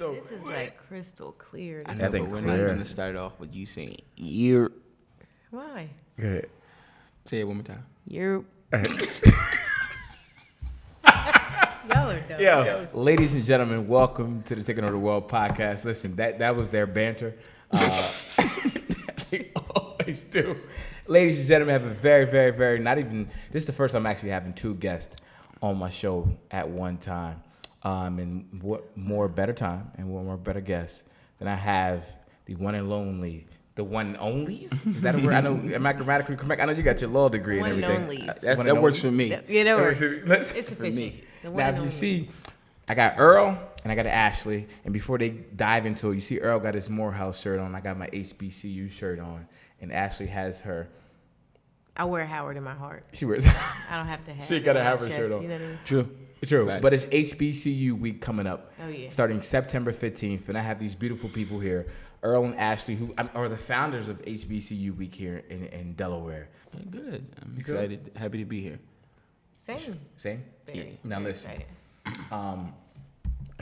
So this is like crystal clear. I This know, is but think we're clear. not going to start off with you saying "year." Why? good. Say it one more time. You're. Y'all are dumb. Yo, ladies and gentlemen, welcome to the Taking Over the World podcast. Listen, that was their banter. They always do. Ladies and gentlemen, I have a very, not even, this is the first time I'm actually having two guests on my show at one time. And what more better time and what more better guests than I have the one and lonely, the one and onlys? Is that a word? I know, am I grammatically correct? I know you got your law degree and One and everything. onlys. That works for me. Yeah, that works. Let's- It's for official. me. The one Now, and if you only. see, I got Earl and I got Ashley. And before they dive into it, you see Earl got his Morehouse shirt on. I got my HBCU shirt on. And Ashley has her. I wear Howard in my heart. She wears. I don't have to have. She gotta it on have my her chest, shirt on. You know what I mean? True. True. Facts. But it's HBCU week coming up. Oh, yeah. Starting September 15th. And I have these beautiful people here, Earl and Ashley, who are the founders of HBCU week here in Delaware. Good. I'm You excited. Happy to be here. Same. Same? Very, Now very listen. excited.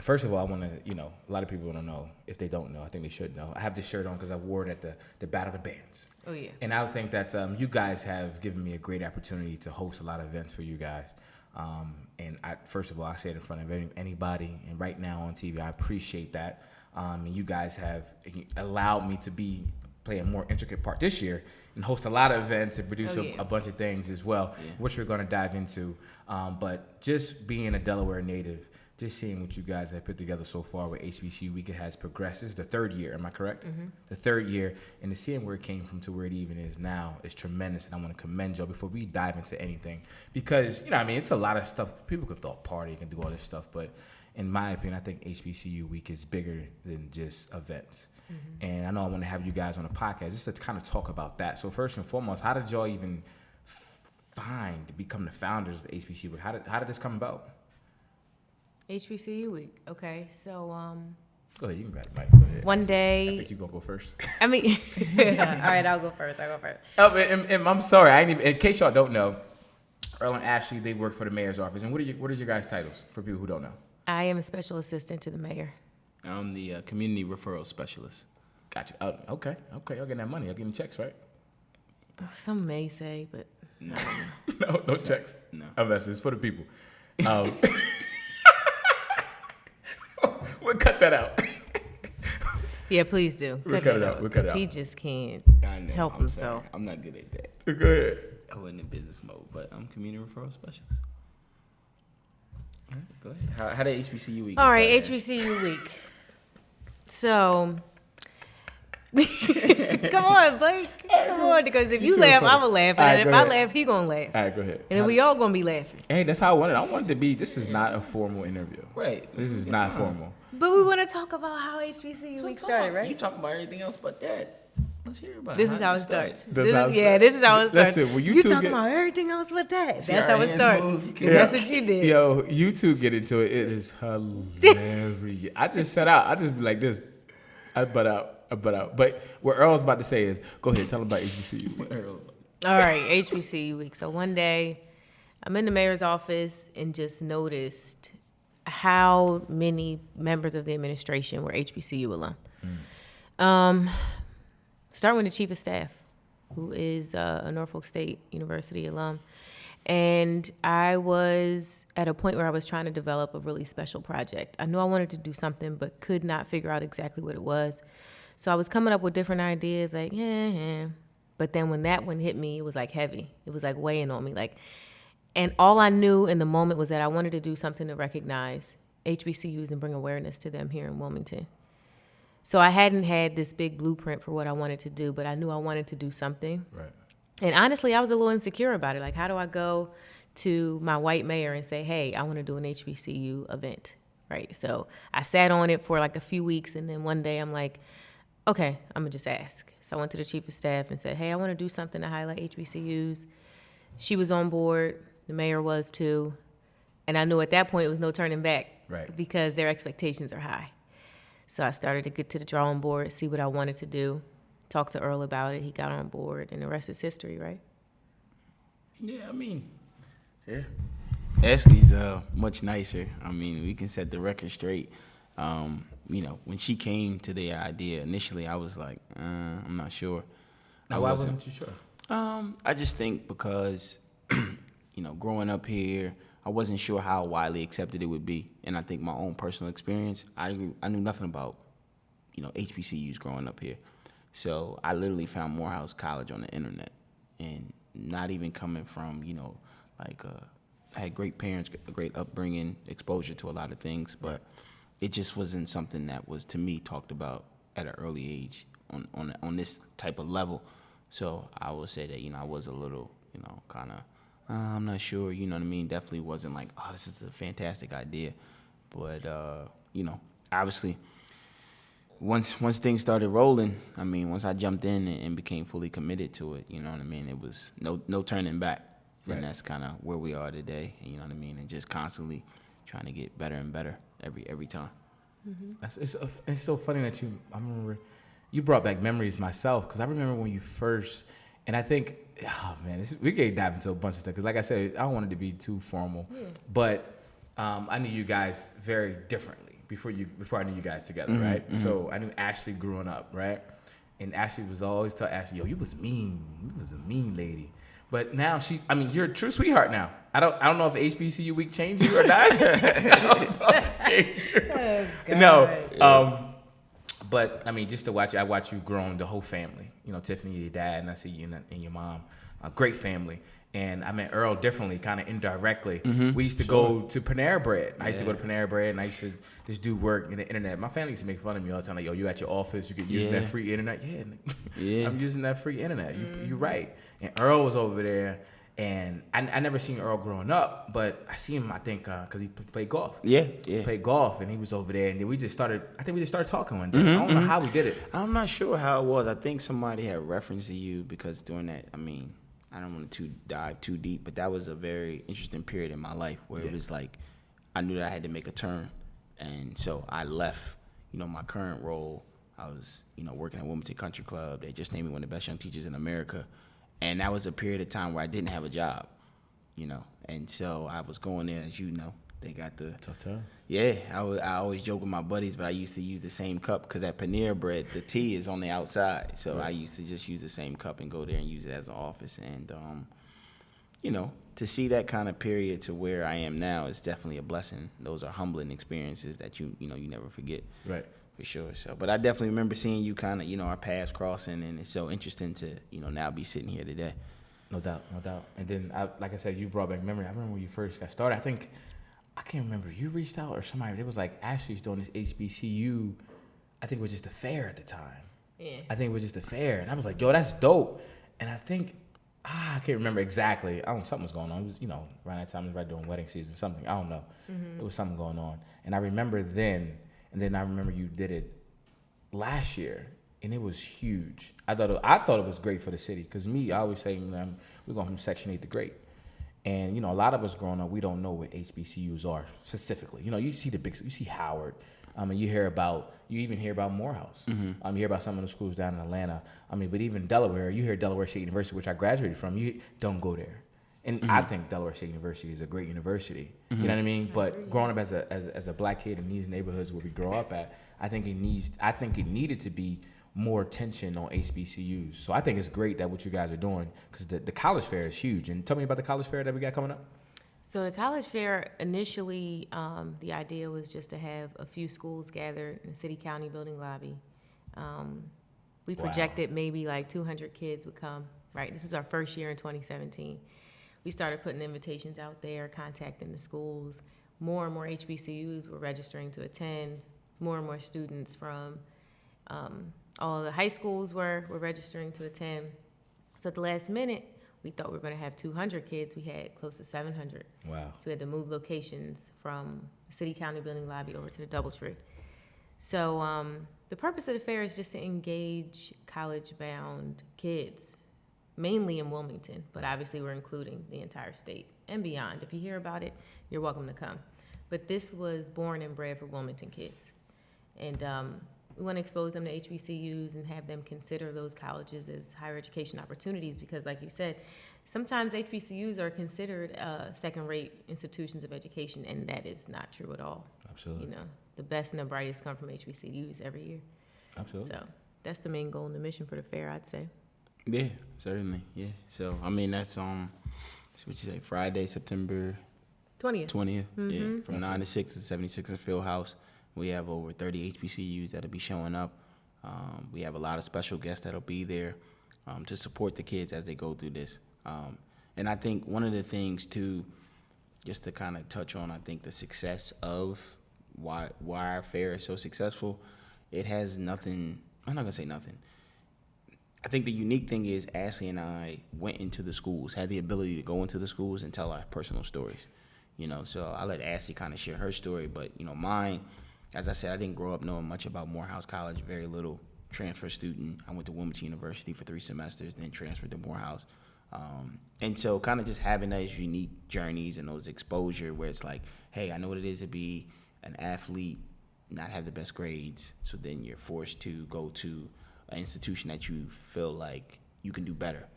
First of all, I want to, a lot of people don't know. If they don't know, I think they should know. I have this shirt on because I wore it at the Battle of the Bands. Oh, yeah. And I think that you guys have given me a great opportunity to host a lot of events for you guys. And first of all, I say it in front of anybody, and right now on TV, I appreciate that. And you guys have allowed me to play a more intricate part this year and host a lot of events and produce a bunch of things as well, which we're going to dive into. But just being a Delaware native, just seeing what you guys have put together so far with HBCU Week, it has progressed. This is the third year, am I correct? Mm-hmm. The third year, and to seeing where it came from to where it even is now is tremendous, and I want to commend y'all before we dive into anything. Because, it's a lot of stuff. People can throw a party, can do all this stuff, but in my opinion, I think HBCU Week is bigger than just events. Mm-hmm. And I know I want to have you guys on a podcast just to kind of talk about that. So first and foremost, how did y'all even become the founders of HBCU Week? How did this come about? HBCU week. Okay, so Go ahead, you can grab the mic. Go ahead. one I day. think you're going to go first. I mean, all right, I'll go first. Oh, and I'm sorry. I ain't even, in case y'all don't know, Earl and Ashley, they work for the mayor's office. And what are your guys' titles for people who don't know? I am a special assistant to the mayor. I'm the community referral specialist. Gotcha. Oh, okay. Y'all getting that money. Y'all getting checks, right? Some may say, but No. No checks. No. Unless it's for the people. We'll cut that out. yeah, please do. We'll cut it out. We'll cut it 'cause out. He just can't I know. help I'm himself. sorry. I'm not good at that. Go ahead. I wasn't in business mode, but I'm community referral specialist. All right, go ahead. How did HBCU week? All right, start, HBCU week. So, come on, Blake. Come on, because if you too laugh, funny. I'm gonna laugh, All right, and if go I ahead. laugh, he gonna laugh, All right, go ahead. and then we all gonna be laughing. Hey, that's how I want it. I want it to be, this is not a formal interview. Right. This is Good not time. formal. But we want to talk about how HBCU So week talk. started, You right? talk about everything else but that. Let's hear about This it. is how it started. starts. This is how it starts. This is how it starts. Listen, when you you two talking get- about everything else but that. See That's our how it hands starts. move, you can- That's what you did. Yo, you two get into it. It is hilarious. I just set out. I just be like this. I butt out. But what Earl's about to say is, go ahead, tell him about HBCU. Earl. All right, HBCU week. So one day, I'm in the mayor's office and just noticed how many members of the administration were HBCU alum. Starting with the chief of staff, who is a Norfolk State University alum. And I was at a point where I was trying to develop a really special project. I knew I wanted to do something, but could not figure out exactly what it was. So I was coming up with different ideas, like, yeah. But then when that one hit me, it was like heavy. It was like weighing on me. And all I knew in the moment was that I wanted to do something to recognize HBCUs and bring awareness to them here in Wilmington. So I hadn't had this big blueprint for what I wanted to do, but I knew I wanted to do something. Right. And honestly, I was a little insecure about it. Like, how do I go to my white mayor and say, hey, I want to do an HBCU event, right? So I sat on it for like a few weeks, and then one day I'm like, okay, I'm going to just ask. So I went to the chief of staff and said, hey, I want to do something to highlight HBCUs. She was on board. The mayor was too. And I knew at that point it was no turning back, Right. because their expectations are high. So I started to get to the drawing board, see what I wanted to do, talk to Earl about it. He got on board, and the rest is history, right? Yeah, I mean, yeah. Ashley's much nicer. I mean, we can set the record straight. You know, when she came to the idea initially, I was like, I'm not sure. Now, why wasn't you sure? I just think because, you know, growing up here, I wasn't sure how widely accepted it would be. And I think my own personal experience, I knew nothing about, you know, HBCUs growing up here. So I literally found Morehouse College on the internet, and not even coming from, you know, like I had great parents, a great upbringing, exposure to a lot of things, but it just wasn't something that was, to me, talked about at an early age on this type of level. So I would say that, you know, I was a little, you know, kind of, I'm not sure, you know what I mean? Definitely wasn't like, oh, this is a fantastic idea. But, you know, obviously, once things started rolling, I mean, once I jumped in and became fully committed to it, you know what I mean? It was no turning back. Right. And that's kind of where we are today, you know what I mean? And just constantly trying to get better and better every time. Mm-hmm. It's so funny that I remember you brought back memories myself, because I remember when you first, and I think, oh man, we could dive into a bunch of stuff, because like I said, I don't want it to be too formal, but I knew you guys very differently before I knew you guys together, right? Mm-hmm. So I knew Ashley growing up, right? And Ashley was always tell Ashley, yo, you was mean, you was a mean lady. But now you're a true sweetheart now. I don't know if HBCU week changed you or not. I don't know if it changed you. No. But I mean, just to watch, I watch you growing the whole family. You know, Tiffany, your dad, and I see you and your mom. A great family. And I met Earl differently, kind of indirectly. Mm-hmm. We used to go to Panera Bread. I used to go to Panera Bread, and I used to just do work in the internet. My family used to make fun of me all the time, like, yo, you at your office, you get using that free internet. Yeah. I'm using that free internet. You're right. And Earl was over there, and I never seen Earl growing up, but I see him, I think, because he played golf. Yeah. He played golf, and he was over there, and then we just started talking one day. I don't know how we did it. I'm not sure how it was. I think somebody had reference to you, because during that, I mean, I don't want to dive too deep, but that was a very interesting period in my life where it was like I knew that I had to make a turn. And so I left, you know, my current role. I was, you know, working at Wilmington Country Club. They just named me one of the best young teachers in America. And that was a period of time where I didn't have a job, you know. And so I was going there, as you know. They got the TOTW. Yeah, I always joke with my buddies, but I used to use the same cup, because at Panera Bread, the tea is on the outside. So I used to just use the same cup and go there and use it as an office. And, you know, to see that kind of period to where I am now is definitely a blessing. Those are humbling experiences that you never forget. Right. For sure. So, but I definitely remember seeing you kind of, you know, our paths crossing, and it's so interesting to, you know, now be sitting here today. No doubt. And then, like I said, you brought back memory. I remember when you first got started. I can't remember. You reached out or somebody. It was like Ashley's doing this HBCU. I think it was just a fair at the time. Yeah. I think it was just a fair, and I was like, yo, that's dope. And I think I can't remember exactly. Something was going on. It was, you know, around that time, it was right during wedding season, something. I don't know. Mm-hmm. It was something going on, and I remember then. And then I remember you did it last year, and it was huge. I thought it was great for the city, because I always say, we're going from Section 8 to great. And, you know, a lot of us growing up, we don't know what HBCUs are specifically. You know, you see you see Howard, and you even hear about Morehouse. Mm-hmm. You hear about some of the schools down in Atlanta. But even Delaware, you hear Delaware State University, which I graduated from. You don't go there. And I think Delaware State University is a great university. Mm-hmm. You know what I mean? But growing up as a black kid in these neighborhoods where we grow up at, I think it needed to be more attention on HBCUs. So I think it's great that what you guys are doing, because the college fair is huge. And tell me about the college fair that we got coming up. So the college fair, initially, the idea was just to have a few schools gathered in the city-county building lobby. We projected maybe like 200 kids would come, right? This is our first year in 2017. We started putting invitations out there, contacting the schools. More and more HBCUs were registering to attend. More and more students from all the high schools were registering to attend. So at the last minute, we thought we were going to have 200 kids. We had close to 700. Wow. So we had to move locations from the city-county building lobby over to the DoubleTree. So the purpose of the fair is just to engage college-bound kids, mainly in Wilmington, but obviously we're including the entire state and beyond. If you hear about it, you're welcome to come. But this was born and bred for Wilmington kids. And we want to expose them to HBCUs and have them consider those colleges as higher education opportunities, because like you said, sometimes HBCUs are considered second-rate institutions of education, and that is not true at all. Absolutely. You know, the best and the brightest come from HBCUs every year. Absolutely. So that's the main goal and the mission for the fair, I'd say. Yeah, certainly. Yeah. So I mean, that's so what you say, Friday, September 20th. Yeah, from 9 to 6 at 76th Field House. We have over 30 HBCUs that'll be showing up. We have a lot of special guests that'll be there to support the kids as they go through this. And I think one of the things too, just to kind of touch on, I think the success of why our fair is so successful, it has nothing. I'm not gonna say nothing. I think the unique thing is Ashley and I went into the schools, had the ability to go into the schools and tell our personal stories. So I let Ashley kind of share her story, but mine, as I said, I didn't grow up knowing much about Morehouse College, very little. Transfer student. I went to Wilmington University for 3 semesters, then transferred to Morehouse. And so kind of just having those unique journeys and those exposure where it's like, hey, I know what it is to be an athlete, not have the best grades, so then you're forced to go to an institution that you feel like you can do better.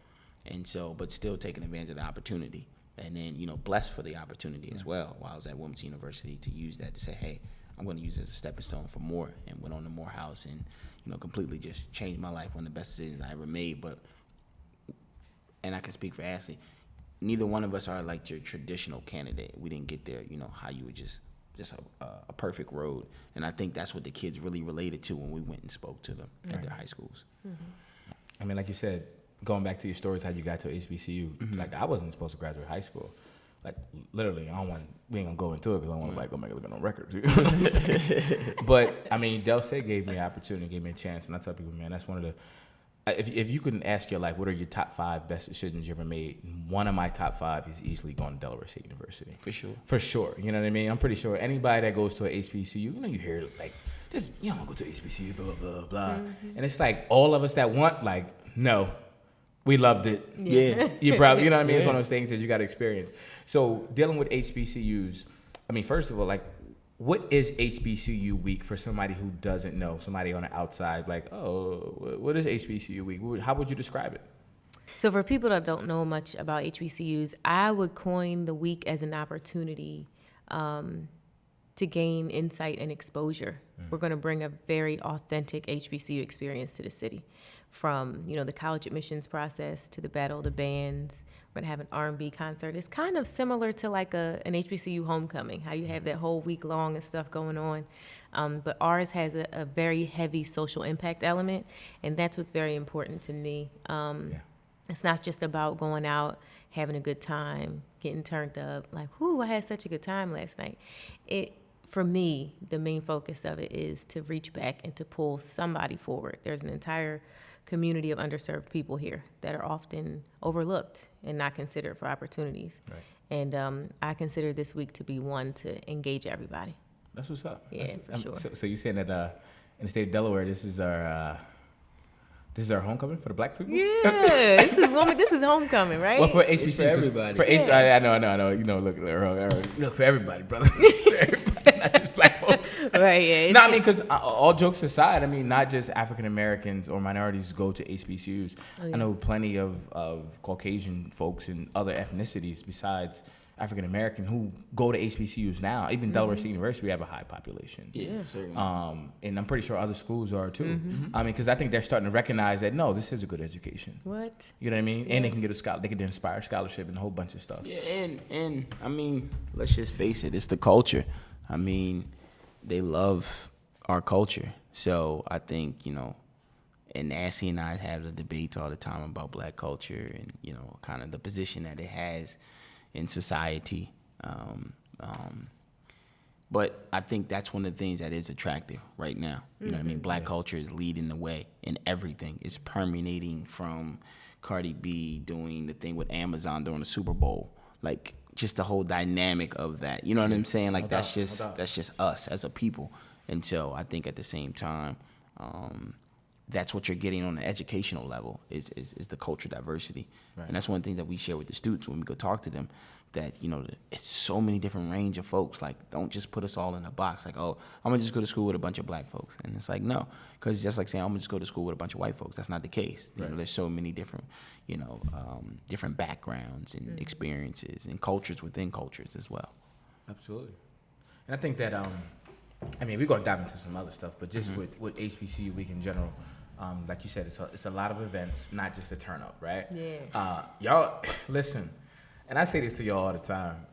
And so, but still taking advantage of the opportunity. And then, blessed for the opportunity as well while I was at Wilmington University to use that to say, hey, I'm going to use it as a stepping stone for more, and went on to Morehouse and, completely just changed my life. One of the best decisions I ever made. And I can speak for Ashley, neither one of us are like your traditional candidate. We didn't get there, how you would just a perfect road. And I think that's what the kids really related to when we went and spoke to them at their high schools. I mean, like you said, going back to your stories, how you got to HBCU, like I wasn't supposed to graduate high school. Like literally, we ain't gonna go into it because I don't want to go make it look on record. But I mean, Del State gave me an opportunity, gave me a chance, and I tell people, man, that's one of the. If you couldn't ask your life, what are your top 5 best decisions you ever made? One of my top 5 is easily going to Delaware State University. For sure. For sure. You know what I mean? I'm pretty sure anybody that goes to an HBCU, you hear like, just I'm gonna go to HBCU, blah blah blah blah, and it's like all of us that want, like, no. We loved it. Yeah. You probably, what I mean? It's one of those things that you got to experience. So dealing with HBCUs, I mean, first of all, like, what is HBCU week for somebody who doesn't know, somebody on the outside, like, oh, what is HBCU week? How would you describe it? So for people that don't know much about HBCUs, I would coin the week as an opportunity to gain insight and exposure. We're going to bring a very authentic HBCU experience to the city. From, the college admissions process to the Battle of the Bands. We're going to have an R&B concert. It's kind of similar to like an HBCU homecoming, how you have that whole week long and stuff going on. But ours has a very heavy social impact element, and that's what's very important to me. It's not just about going out, having a good time, getting turned up, like, whoo, I had such a good time last night. For me, the main focus of it is to reach back and to pull somebody forward. There's an entire community of underserved people here that are often overlooked and not considered for opportunities. Right. And I consider this week to be one to engage everybody. That's what's up. Yeah, for sure. So you're saying that in the state of Delaware, this is our homecoming for the black people? Yeah, this is homecoming, right? Well, for HBCUs, for everybody. I know. Look, Earl, look, for everybody, brother. For everybody, not just black folks. Right, yeah. No, I mean, because all jokes aside, I mean, not just African Americans or minorities go to HBCUs. Oh, yeah. I know plenty of Caucasian folks and other ethnicities besides African American who go to HBCUs now. Even Delaware State University, we have a high population. Yeah, certainly. And I'm pretty sure other schools are too. I mean, because I think they're starting to recognize that no, this is a good education. What? You know what I mean? Yes. And they can get they can inspire scholarship and a whole bunch of stuff. Yeah, and I mean, let's just face it, it's the culture. I mean, they love our culture. So I think, and Nancy and I have the debates all the time about black culture and, kind of the position that it has in society. But I think that's one of the things that is attractive right now. You know what I mean? Black culture is leading the way in everything. It's permeating from Cardi B doing the thing with Amazon during the Super Bowl. Like, just the whole dynamic of that. You know what I'm saying? Like, that's just us as a people. And so I think at the same time, that's what you're getting on the educational level is the cultural diversity. Right. And that's one thing that we share with the students when we go talk to them, that, it's so many different range of folks. Like, don't just put us all in a box. Like, oh, I'm going to just go to school with a bunch of black folks. And it's like, no, because it's just like saying, I'm going to just go to school with a bunch of white folks. That's not the case. Right. There's so many different, different backgrounds and experiences and cultures within cultures as well. Absolutely. And I think that I mean, we're gonna dive into some other stuff, but just with HBCU Week in general, like you said, it's a lot of events, not just a turn up, right? Yeah. Y'all listen, and I say this to y'all all the time.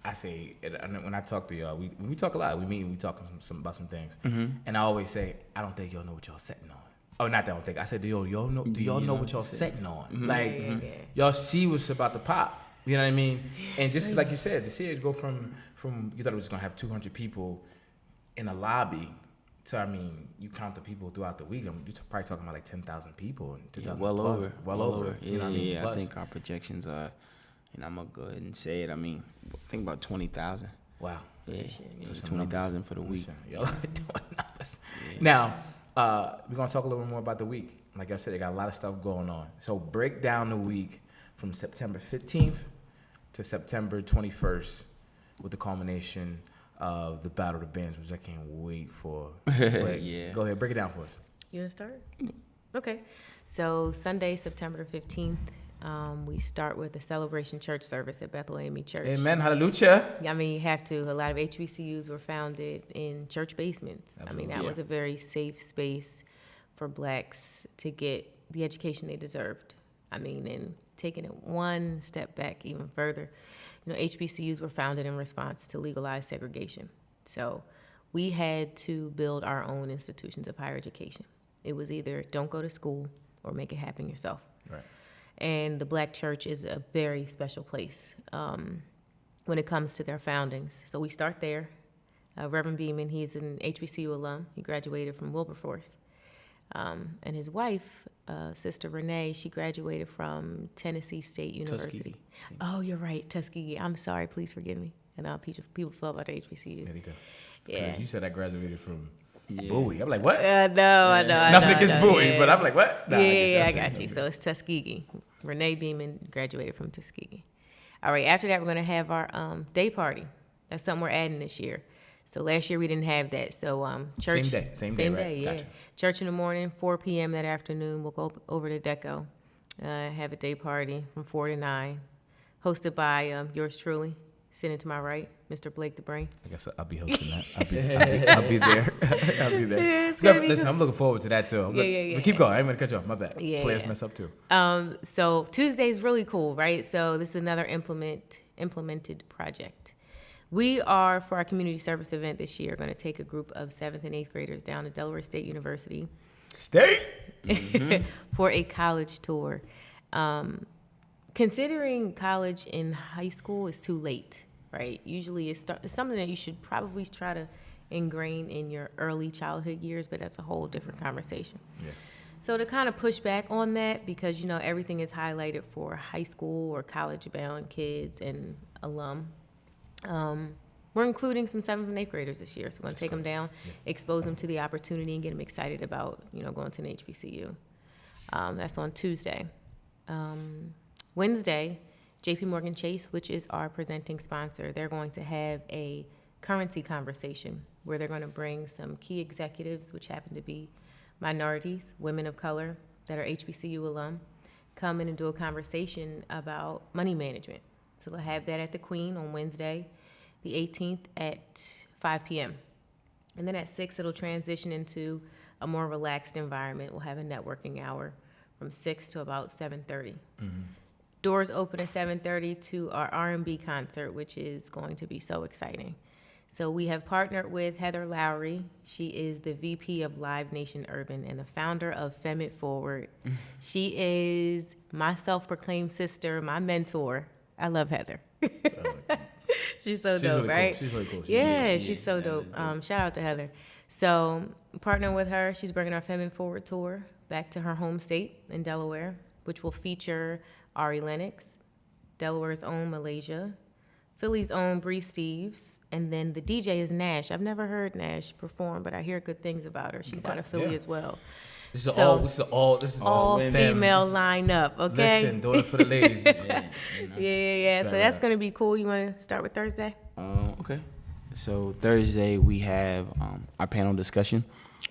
I say when I talk to y'all, we talk a lot. We meet and we talk about some things, and I always say, I don't think y'all know what y'all setting on. Oh, not that I don't think. I said, do y'all know what y'all setting on? Like, y'all see what's about to pop. You know what I mean? And just like you said, to see it go from you thought it was gonna have 200 people in a lobby to, I mean, you count the people throughout the week. I mean, you're probably talking about like 10,000 people and 2,000 well plus. over. Well over. Yeah, You know what I mean? I Plus. think our projections are, and I'm gonna go ahead and say it. I mean, I think about 20,000. Wow. Yeah, Just some 20,000 for the week. Listen, y'all doing numbers. Now, we're gonna talk a little bit more about the week. Like I said, they got a lot of stuff going on. So break down the week from September 15th to September 21st with the culmination of the Battle of the Bands, which I can't wait for. But Yeah. Go ahead, break it down for us. You want to start? Okay. So Sunday, September 15th, we start with the celebration church service at Bethel AME Church. Amen. Hallelujah. I mean, you have to. A lot of HBCUs were founded in church basements. Absolutely. I mean, that was a very safe space for blacks to get the education they deserved. I mean, and taking it one step back even further, you know, HBCUs were founded in response to legalized segregation. So we had to build our own institutions of higher education. It was either don't go to school or make it happen yourself. Right. And the black church is a very special place when it comes to their foundings. So we start there. Reverend Beeman, he's an HBCU alum. He graduated from Wilberforce. And his wife, Sister Renee, she graduated from Tennessee State University. Tuskegee. Oh, you're right, Tuskegee. I'm sorry, please forgive me. And people feel about the HBCUs. There you go. Yeah. You said I graduated from Bowie. I'm like, what? No, I know. Nothing against Bowie, but I'm like, what? Nah, I got you. So it's Tuskegee. Renee Beeman graduated from Tuskegee. All right, after that, we're going to have our day party. That's something we're adding this year. So last year we didn't have that. So church. Same day, right? Yeah. Gotcha. Church in the morning, 4 p.m. that afternoon. We'll go over to Deco, have a day party from 4 to 9, hosted by yours truly, sitting to my right, Mr. Blake the Brain. I guess I'll be hosting that. I'll be there. I'll be there. Yeah, it's gonna be Listen, I'm looking forward to that too. Yeah. But keep going. I ain't gonna cut you off. My bad. Yeah. Players mess up too. So Tuesday's really cool, right? So this is another implemented project. We are, for our community service event this year, going to take a group of 7th and 8th graders down to Delaware State University for a college tour. Considering college in high school is too late, right? Usually it's something that you should probably try to ingrain in your early childhood years, but that's a whole different conversation. Yeah. So to kind of push back on that, because, you know, everything is highlighted for high school or college-bound kids and alum, we're including some 7th and 8th graders this year. So we're going to take them down, expose them to the opportunity, and get them excited about, you know, going to an HBCU. That's on Tuesday. Wednesday, JP Morgan Chase, which is our presenting sponsor, they're going to have a currency conversation where they're going to bring some key executives, which happen to be minorities, women of color that are HBCU alum, come in and do a conversation about money management. So they'll have that at the Queen on Wednesday, the 18th at 5 p.m. And then at 6, it'll transition into a more relaxed environment. We'll have a networking hour from 6 to about 7:30. Doors open at 7:30 to our R&B concert, which is going to be so exciting. So we have partnered with Heather Lowry. She is the VP of Live Nation Urban and the founder of Femme It Forward. She is my self-proclaimed sister, my mentor. I love Heather. She's so dope, really right? Cool. She's really cool. She's so dope. Shout out to Heather. So partnering with her, she's bringing our Femme It Forward tour back to her home state in Delaware, which will feature Ari Lennox, Delaware's own Malaysia, Philly's own Bree Steves, and then the DJ is Nash. I've never heard Nash perform, but I hear good things about her. She's out of Philly as well. This is all female lineup, okay? Listen, do it for the ladies. Yeah. So that's going to be cool. You want to start with Thursday? Okay. So Thursday we have our panel discussion,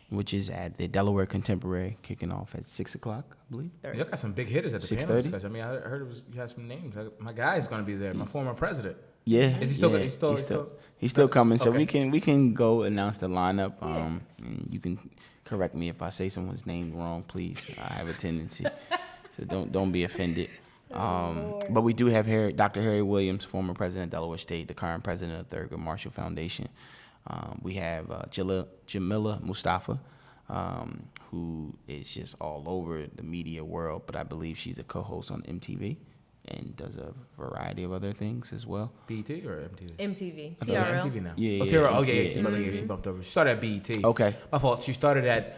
which is at the Delaware Contemporary, kicking off at 6 o'clock, I believe. You got some big hitters at the panel 6:30? discussion. I mean, I heard you had some names. My guy is going to be there, my former president. Yeah. Is he still? Yeah, he's still coming. So Okay. we can go announce the lineup. And you can correct me if I say someone's name wrong, please. I have a tendency, so don't be offended. But we do have Dr. Harry Williams, former president of Delaware State, the current president of Thurgood Marshall Foundation. We have Jamila Mustafa, who is just all over the media world, but I believe she's a co-host on MTV and does a variety of other things as well. BET or MTV? MTV. I thought it was TRL. MTV now. Yeah, Oh, yeah, TRL. Oh, yeah, yeah, she bumped over. She started at BET. Okay. My fault. She started at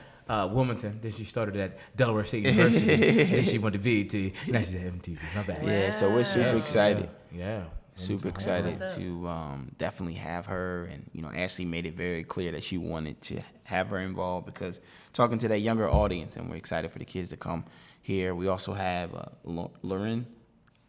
Wilmington. Then she started at Delaware State University. Then she went to BET. Now she's at MTV. My bad. Yeah, so we're super excited. Yeah. Super excited what's up. to definitely have her. And, Ashley made it very clear that she wanted to have her involved because talking to that younger audience, and we're excited for the kids to come here. We also have Lauren.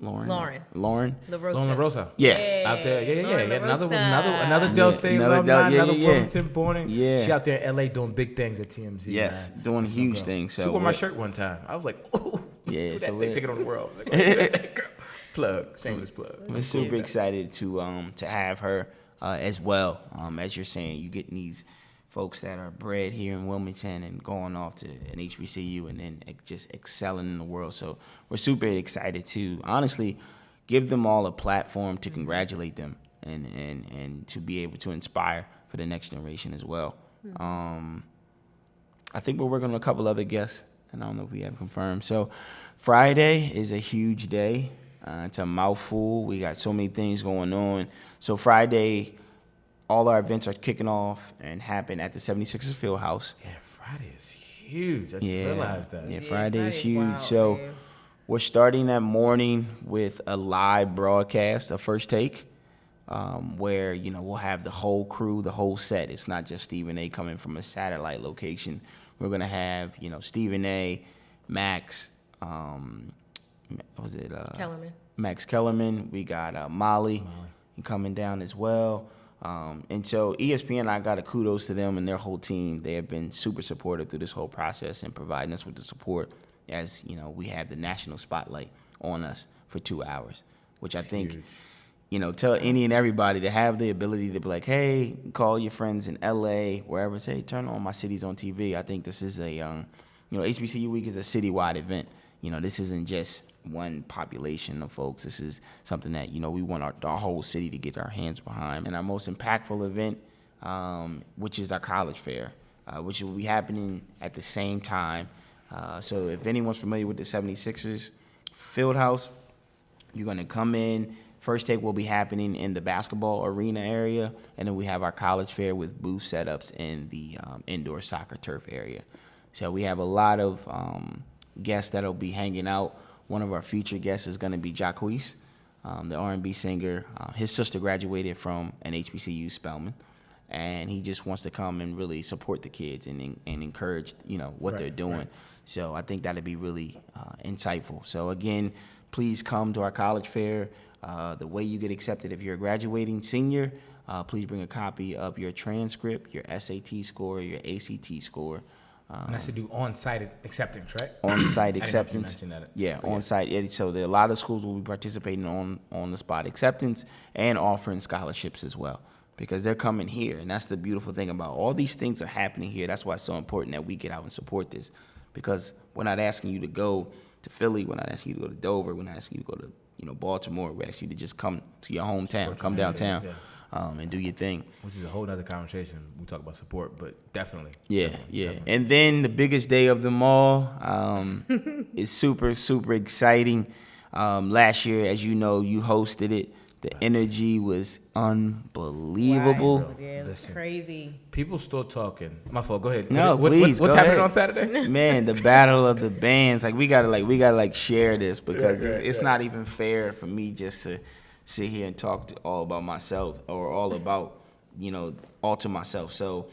LaRosa. Lauren LaRosa. Yeah. Out there, yeah. Lauren Another LaRosa. Del State Another alumni, Del- yeah, another yeah, Wilmington born. Yeah. She out there in LA doing big things at TMZ. Yes, man. doing That's my huge girl. things. She So wore my we're- shirt one time. I was like, ooh, Yeah, that so thing, we're- take it on the world. Like, look at that girl. Plug, shameless plug. We're super excited to have her as well. As you're saying, you getting these folks that are bred here in Wilmington and going off to an HBCU and then just excelling in the world. So we're super excited to honestly give them all a platform to congratulate them and to be able to inspire for the next generation as well. I think we're working on a couple other guests, and I don't know if we have confirmed. So Friday is a huge day. It's a mouthful. We got so many things going on. So Friday, all our events are kicking off and happen at the 76ers Field House. Yeah, Friday is huge. I just realized that. Yeah, Friday is Friday's huge. wild, So man. we're starting that morning with a live broadcast, a first take, where, we'll have the whole crew, the whole set. It's not just Stephen A. coming from a satellite location. We're going to have, Stephen A., Max, Kellerman. Max Kellerman. We got Molly coming down as well. And so ESPN, I got a kudos to them and their whole team. They have been super supportive through this whole process and providing us with the support as, we have the national spotlight on us for 2 hours, which I think, tell any and everybody to have the ability to be like, hey, call your friends in LA, wherever, say, turn on my cities on TV. I think this is a, HBCU Week is a citywide event. This isn't just one population of folks. This is something that, we want our whole city to get our hands behind. And our most impactful event, which is our college fair, which will be happening at the same time. So if anyone's familiar with the 76ers Field House, you're going to come in. First take will be happening in the basketball arena area, and then we have our college fair with booth setups in the indoor soccer turf area. So we have a lot of guests that'll be hanging out. One of our future guests is going to be Jacquees, the R&B singer. His sister graduated from an HBCU Spelman, and he just wants to come and really support the kids and encourage, what they're doing. Right. So I think that'd be really insightful. So again, please come to our college fair. The way you get accepted if you're a graduating senior, please bring a copy of your transcript, your SAT score, your ACT score. And that's to do on-site acceptance, right? On-site I didn't know if you acceptance. mentioned that. Yeah, on-site. Yeah, so there are a lot of schools will be participating on the spot acceptance and offering scholarships as well because they're coming here. And that's the beautiful thing about all these things are happening here. That's why it's so important that we get out and support this because we're not asking you to go to Philly. We're not asking you to go to Dover. We're not asking you to go to Baltimore. We're asking you to just come to your hometown, come downtown, and do your thing. Which is a whole other conversation. We talk about support, but definitely. Yeah. Definitely. And then the biggest day of them all is super, super exciting. Last year, as you know, you hosted it. The energy was unbelievable. Wow. Yeah, it's Listen. crazy. People still talking. My fault. Go ahead. No, What's go happening ahead. on Saturday? Man, the battle of the bands. We gotta share this because it's not even fair for me just to sit here and talk all about myself or all about, all to myself. So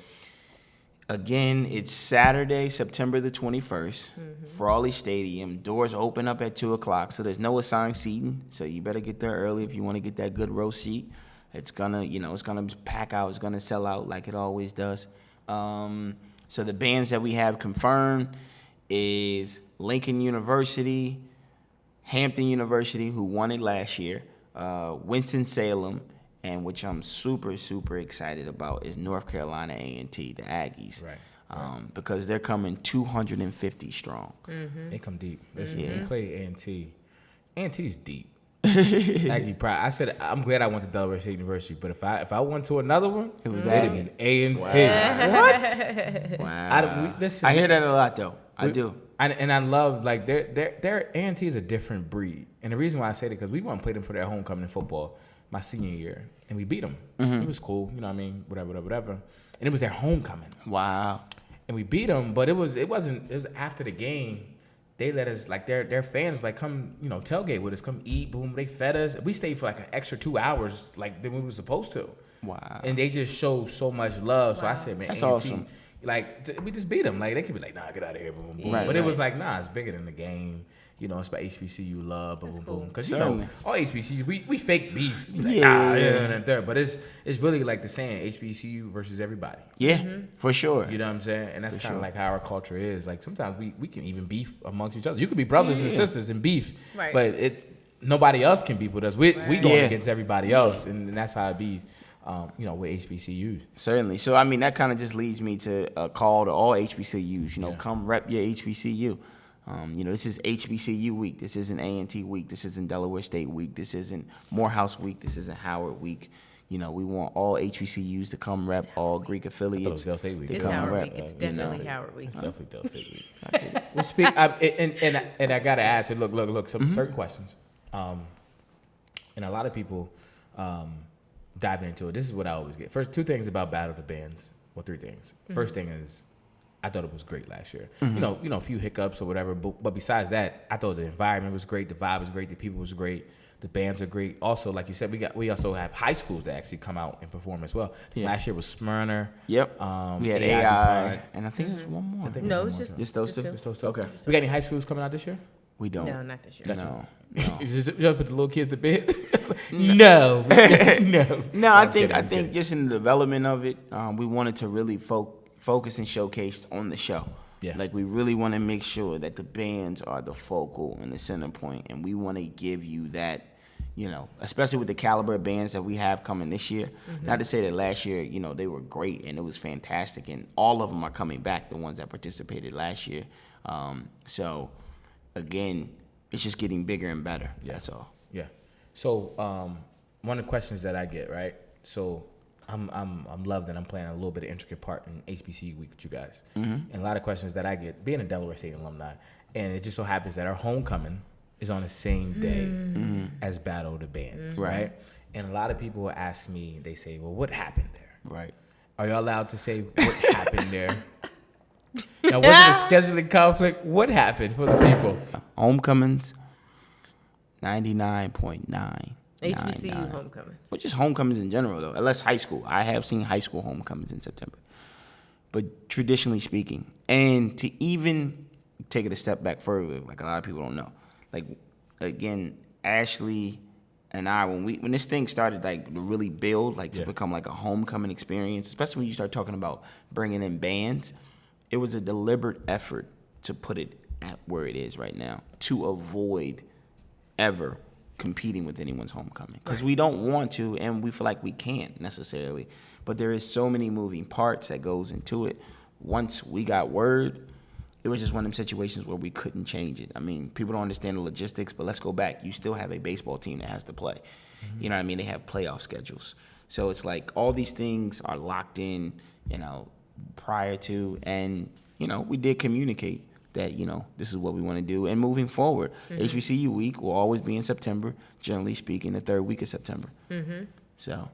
again, it's Saturday, September the 21st, Frawley Stadium. Doors open up at 2:00, so there's no assigned seating. So you better get there early if you want to get that good row seat. It's gonna pack out. It's gonna sell out like it always does. So the bands that we have confirmed is Lincoln University, Hampton University, who won it last year, Winston-Salem, and which I'm super, super excited about, is North Carolina A&T, the Aggies. Right. Because they're coming 250 strong. They come deep. Listen, Yeah. we play A&T. A&T's deep. Aggie pride. I said I'm glad I went to Delaware State University, but if I went to another one, it was it'd have been A&T. What? Wow. Listen, I hear that a lot, though. I do. And I love, like, their A&T is a different breed. And the reason why I say that, because we went and played them for their homecoming in football my senior year, and we beat them. It was cool, you know what I mean? Whatever. And it was their homecoming. Wow. And we beat them, but it was after the game. They let us, like, their fans, like, come, you know, tailgate with us, come eat, boom. They fed us. We stayed for like an extra 2 hours, like, than we were supposed to. Wow. And they just showed so much love. So I said, man, That's A&T, awesome. like, we just beat them. Like, they could be like, nah, get out of here, boom, boom. Right, But it was right. like, nah, it's bigger than the game. You know, it's about HBCU love, boom, cool. boom. Because, you know, Certainly. all HBCUs, we fake beef. We like, Yeah. nah, and third. But it's really like the saying, HBCU versus everybody. Yeah, for sure. You know what I'm saying? And that's For kind of sure. like how our culture is. Like, sometimes we can even beef amongst each other. You could be brothers and sisters and beef, Right. but nobody else can beef with us. We going Yeah. against everybody else, and that's how it be, you know, with HBCUs. Certainly. So, I mean, that kind of just leads me to a call to all HBCUs. You know, Yeah. come rep your HBCU. You know, this is HBCU week. This isn't A&T week. This isn't Delaware State week. This isn't Morehouse week. This isn't Howard week. You know, we want all HBCUs to come rep, all Greek affiliates Del State week. to It's come Howard rep. week. It's you know. definitely Howard week. It's definitely Del State week. We speak, and I gotta ask it. Look. Some certain questions, and a lot of people diving into it. This is what I always get. First, 2 things about Battle of the Bands. Well, 3 things. First thing is, I thought it was great last year. You know, a few hiccups or whatever, but besides that, I thought the environment was great, the vibe was great, the people was great, the bands are great. Also, like you said, we also have high schools that actually come out and perform as well. Yeah. Last year was Smyrna. Yep. We had AI AI, DuPont. and I think there's one more. No, it's just Just those two? the So, Okay. We got any high schools coming out this year? We don't. No, not this year. Gotcha. No. Just put the little kids to bed. No, no. No, I'm I kidding. think just in the development of it, we wanted to really focus and showcase on the show. Yeah. Like, we really want to make sure that the bands are the focal and the center point, and we want to give you that, you know, especially with the caliber of bands that we have coming this year. Not to say that last year, you know, they were great and it was fantastic, and all of them are coming back, the ones that participated last year. So, again, it's just getting bigger and better. Yeah. That's all. Yeah. So one of the questions that I get, right? So I'm loved that I'm playing a little bit of intricate part in HBCU week with you guys. And a lot of questions that I get, being a Delaware State alumni, and it just so happens that our homecoming is on the same day as Battle of the Bands, right? And a lot of people will ask me, they say, well, what happened there? Right. Are you allowed to say what happened there? Now, was it a scheduling conflict? What happened for the people? Homecomings, 99.9. HBCU homecomings. Well, just homecomings in general, though. Unless high school. I have seen high school homecomings in September. But traditionally speaking, and to even take it a step back further, like a lot of people don't know. Like, again, Ashley and I, when this thing started, like, to really build, like, to become, like, a homecoming experience, especially when you start talking about bringing in bands, it was a deliberate effort to put it at where it is right now, to avoid ever competing with anyone's homecoming, because we don't want to, and we feel like we can't necessarily, but there is so many moving parts that goes into it. Once we got word, it was just one of them situations where we couldn't change it. I mean, people don't understand the logistics, but let's go back. You still have a baseball team that has to play. You know what I mean? They have playoff schedules. So it's like all these things are locked in, you know, prior to, and, you know, we did communicate that, you know, this is what we want to do. And moving forward, HBCU week will always be in September, generally speaking, the 3rd week of September. So.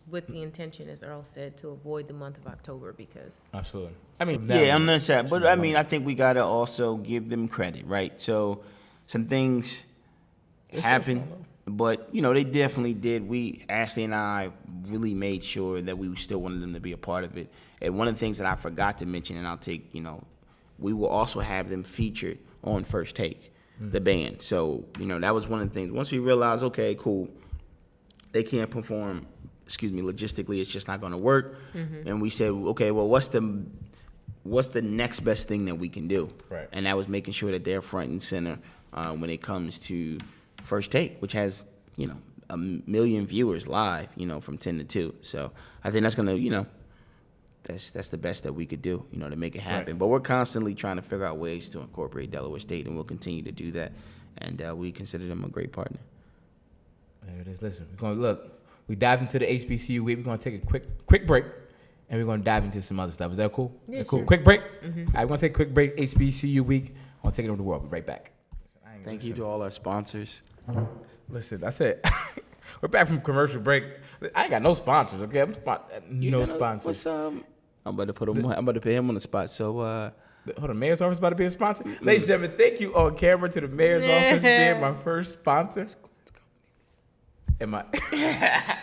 With the intention, as Earl said, to avoid the month of October because Absolutely. I mean, Yeah, I'm not sad, but I mean, I think we gotta also give them credit, right? So, some things happened, but you know, they definitely did. Ashley and I really made sure that we still wanted them to be a part of it. And one of the things that I forgot to mention, and I'll take, you know, we will also have them featured on First Take, the band. So, you know, that was one of the things. Once we realized, okay, cool, they can't perform. Logistically, it's just not going to work. And we said, okay, well, what's the next best thing that we can do? Right. And that was making sure that they're front and center when it comes to First Take, which has, you know, a million viewers live, from 10 to 2. So I think that's gonna, that's the best that we could do, to make it happen. Right. But we're constantly trying to figure out ways to incorporate Delaware State, and we'll continue to do that. And we consider them a great partner. There it is. Listen, we're gonna look. We dive into the HBCU week. We're gonna take a quick break, and we're gonna dive into some other stuff. Is that cool? Yeah, cool. sure. Quick break. All right, we're gonna take a quick break. HBCU week. I'm gonna take it over the world. We'll be right back. Thank you to all our sponsors. Listen, that's it. We're back from commercial break. I ain't got no sponsors. Okay, no sponsors. What's I'm about to put him. I'm about to put him on the spot. So Hold on, mayor's office about to be a sponsor. Ladies and gentlemen, thank you on camera to the mayor's office being my first sponsor. Am I? Go ahead.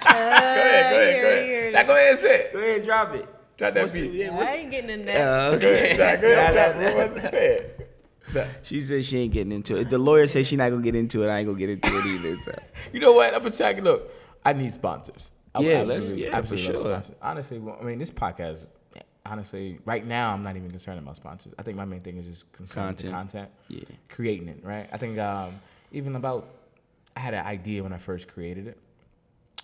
Now go ahead and say it. go ahead, drop it. Drop that beat. I ain't getting in that. Okay. Go ahead. Drop it. What was it said? She said she ain't getting into it. The lawyer says she not gonna get into it. I ain't gonna get into it either. So. You know what? I'm gonna check it. Look, I need sponsors. Yeah, absolutely for sure. sponsors. Honestly, I mean, this podcast. Honestly, right now, I'm not even concerned about sponsors. I think my main thing is just concerned with the content, creating it. Right. I think even about I had an idea when I first created it,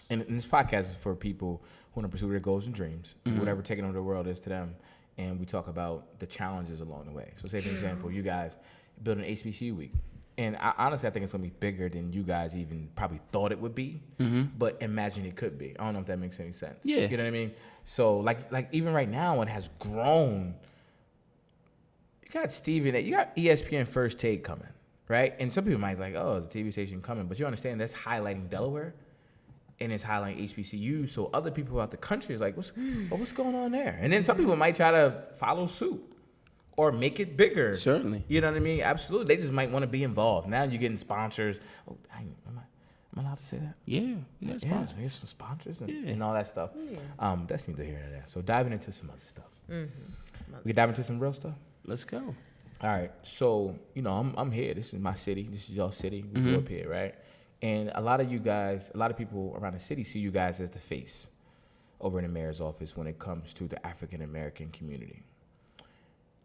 and this podcast is for people who want to pursue their goals and dreams, whatever taking over the world is to them. And we talk about the challenges along the way. So say, for example, you guys build an HBCU week. And honestly, I think it's going to be bigger than you guys even probably thought it would be. But imagine it could be. I don't know if that makes any sense. Yeah. You know what I mean? So like even right now, it has grown. You got Steven, you got ESPN First Take coming, right? And some people might be like, oh, the TV station coming. But you understand that's highlighting Delaware. And it's highlighting HBCU, so other people out the country is like, what's going on there? And then some people might try to follow suit or make it bigger. Certainly. You know what I mean? Absolutely. They just might want to be involved. Now you're getting sponsors. Oh, am I allowed to say that? Yeah, we got sponsors. Yeah, some sponsors and all that stuff. Yeah. That's neither here nor there. So diving into some other stuff. We can dive into some real stuff? Let's go. All right. So, I'm here. This is my city. This is your city. We grew up here, right? And a lot of people around the city see you guys as the face over in the mayor's office when it comes to the African American community.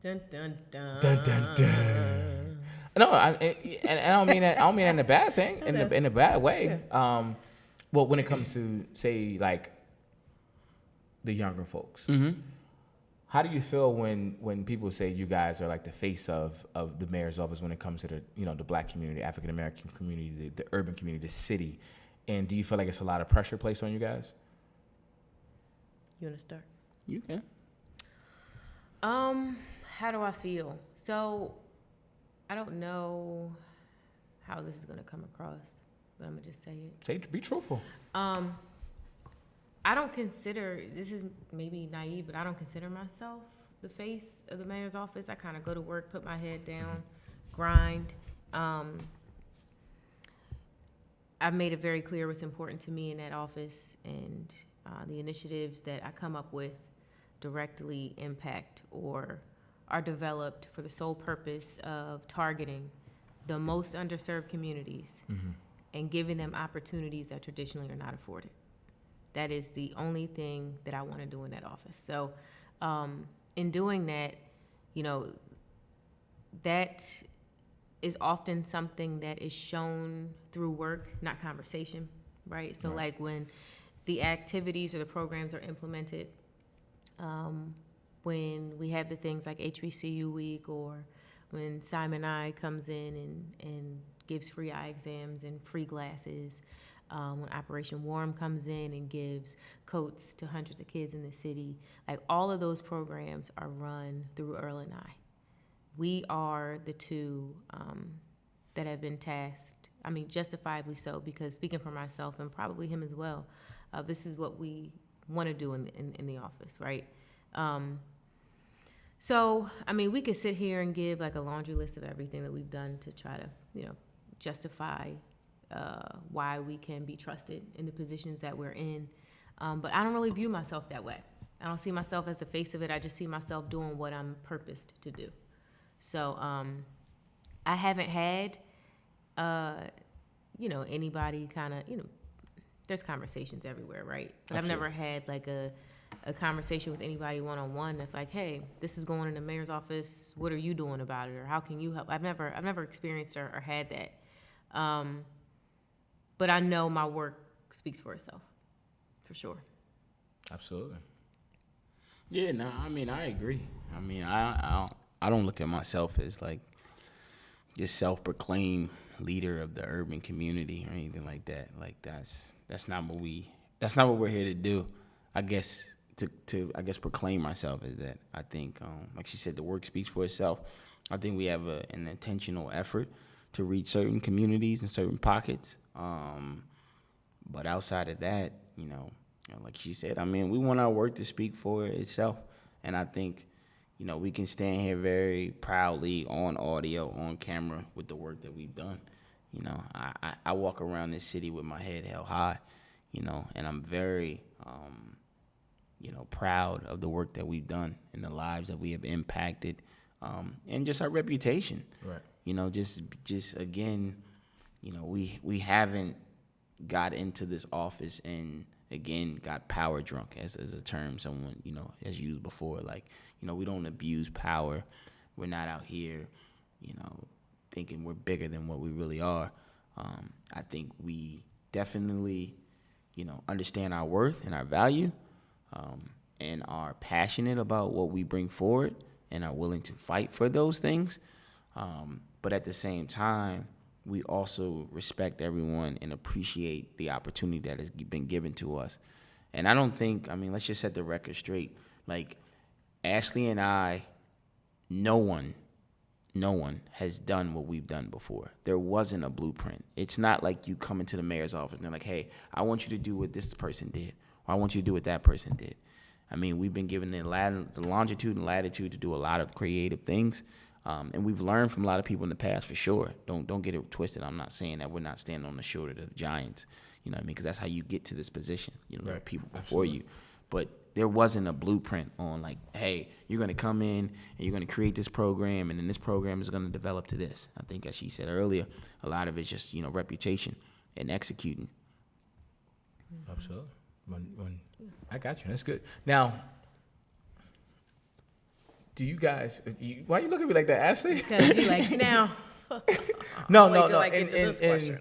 Dun, dun, dun. Dun, dun, dun. No, I don't mean that. I don't mean that in a bad thing, in a bad way. Yeah. Well, when it comes to say like the younger folks, how do you feel when people say you guys are like the face of the mayor's office when it comes to the the Black community, African American community, the urban community, the city, and do you feel like it's a lot of pressure placed on you guys? You want to start? You can. How do I feel? So, I don't know how this is gonna come across, but I'm gonna just say it. Be truthful. I don't consider, this is maybe naive, but I don't consider myself the face of the mayor's office. I kind of go to work, put my head down, grind. I've made it very clear what's important to me in that office, and the initiatives that I come up with directly impact or are developed for the sole purpose of targeting the most underserved communities and giving them opportunities that traditionally are not afforded. That is the only thing that I want to do in that office. So in doing that, that is often something that is shown through work, not conversation, right? So like when the activities or the programs are implemented, when we have the things like HBCU week, or when Simon I comes in and gives free eye exams and free glasses, when Operation Warm comes in and gives coats to hundreds of kids in the city, like all of those programs are run through Earl and I. We are the two that have been tasked, I mean, justifiably so, because speaking for myself and probably him as well, this is what we want to do in the office, right? So, I mean, we could sit here and give like a laundry list of everything that we've done to try to, justify why we can be trusted in the positions that we're in. But I don't really view myself that way. I don't see myself as the face of it. I just see myself doing what I'm purposed to do. So I haven't had, anybody kind of, there's conversations everywhere, right? But Absolutely. I've never had like a conversation with anybody one-on-one that's like, hey, this is going in the mayor's office. What are you doing about it? Or how can you help? I've never experienced or had that. But I know my work speaks for itself, for sure. Absolutely. Yeah, no, I mean, I agree. I mean, I don't look at myself as like this self-proclaimed leader of the urban community or anything like that. Like that's not what we're here to do. I guess to proclaim myself as that. I think, like she said, the work speaks for itself. I think we have an intentional effort to reach certain communities and certain pockets. But outside of that, like she said, I mean, we want our work to speak for itself. And I think, we can stand here very proudly on audio, on camera with the work that we've done. I walk around this city with my head held high, and I'm very, proud of the work that we've done and the lives that we have impacted, and just our reputation. Right. Just again, we haven't got into this office and again got power drunk, as a term someone has used before. Like, we don't abuse power. We're not out here, thinking we're bigger than what we really are. I think we definitely, understand our worth and our value, and are passionate about what we bring forward and are willing to fight for those things. But at the same time, we also respect everyone and appreciate the opportunity that has been given to us. And I don't think, let's just set the record straight. Like, Ashley and I, no one has done what we've done before. There wasn't a blueprint. It's not like you come into the mayor's office and they're like, hey, I want you to do what this person did, or I want you to do what that person did. We've been given the longitude and latitude to do a lot of creative things. And we've learned from a lot of people in the past, for sure. Don't get it twisted. I'm not saying that we're not standing on the shoulder of the giants, because that's how you get to this position. There are people before you. But there wasn't a blueprint on like, hey, you're going to come in and you're going to create this program, and then this program is going to develop to this. I think, as she said earlier, a lot of it's just, reputation and executing. Absolutely. I got you. That's good. Now, do you guys? Why are you looking at me like that, Ashley? Because you like now. No. I get to this question.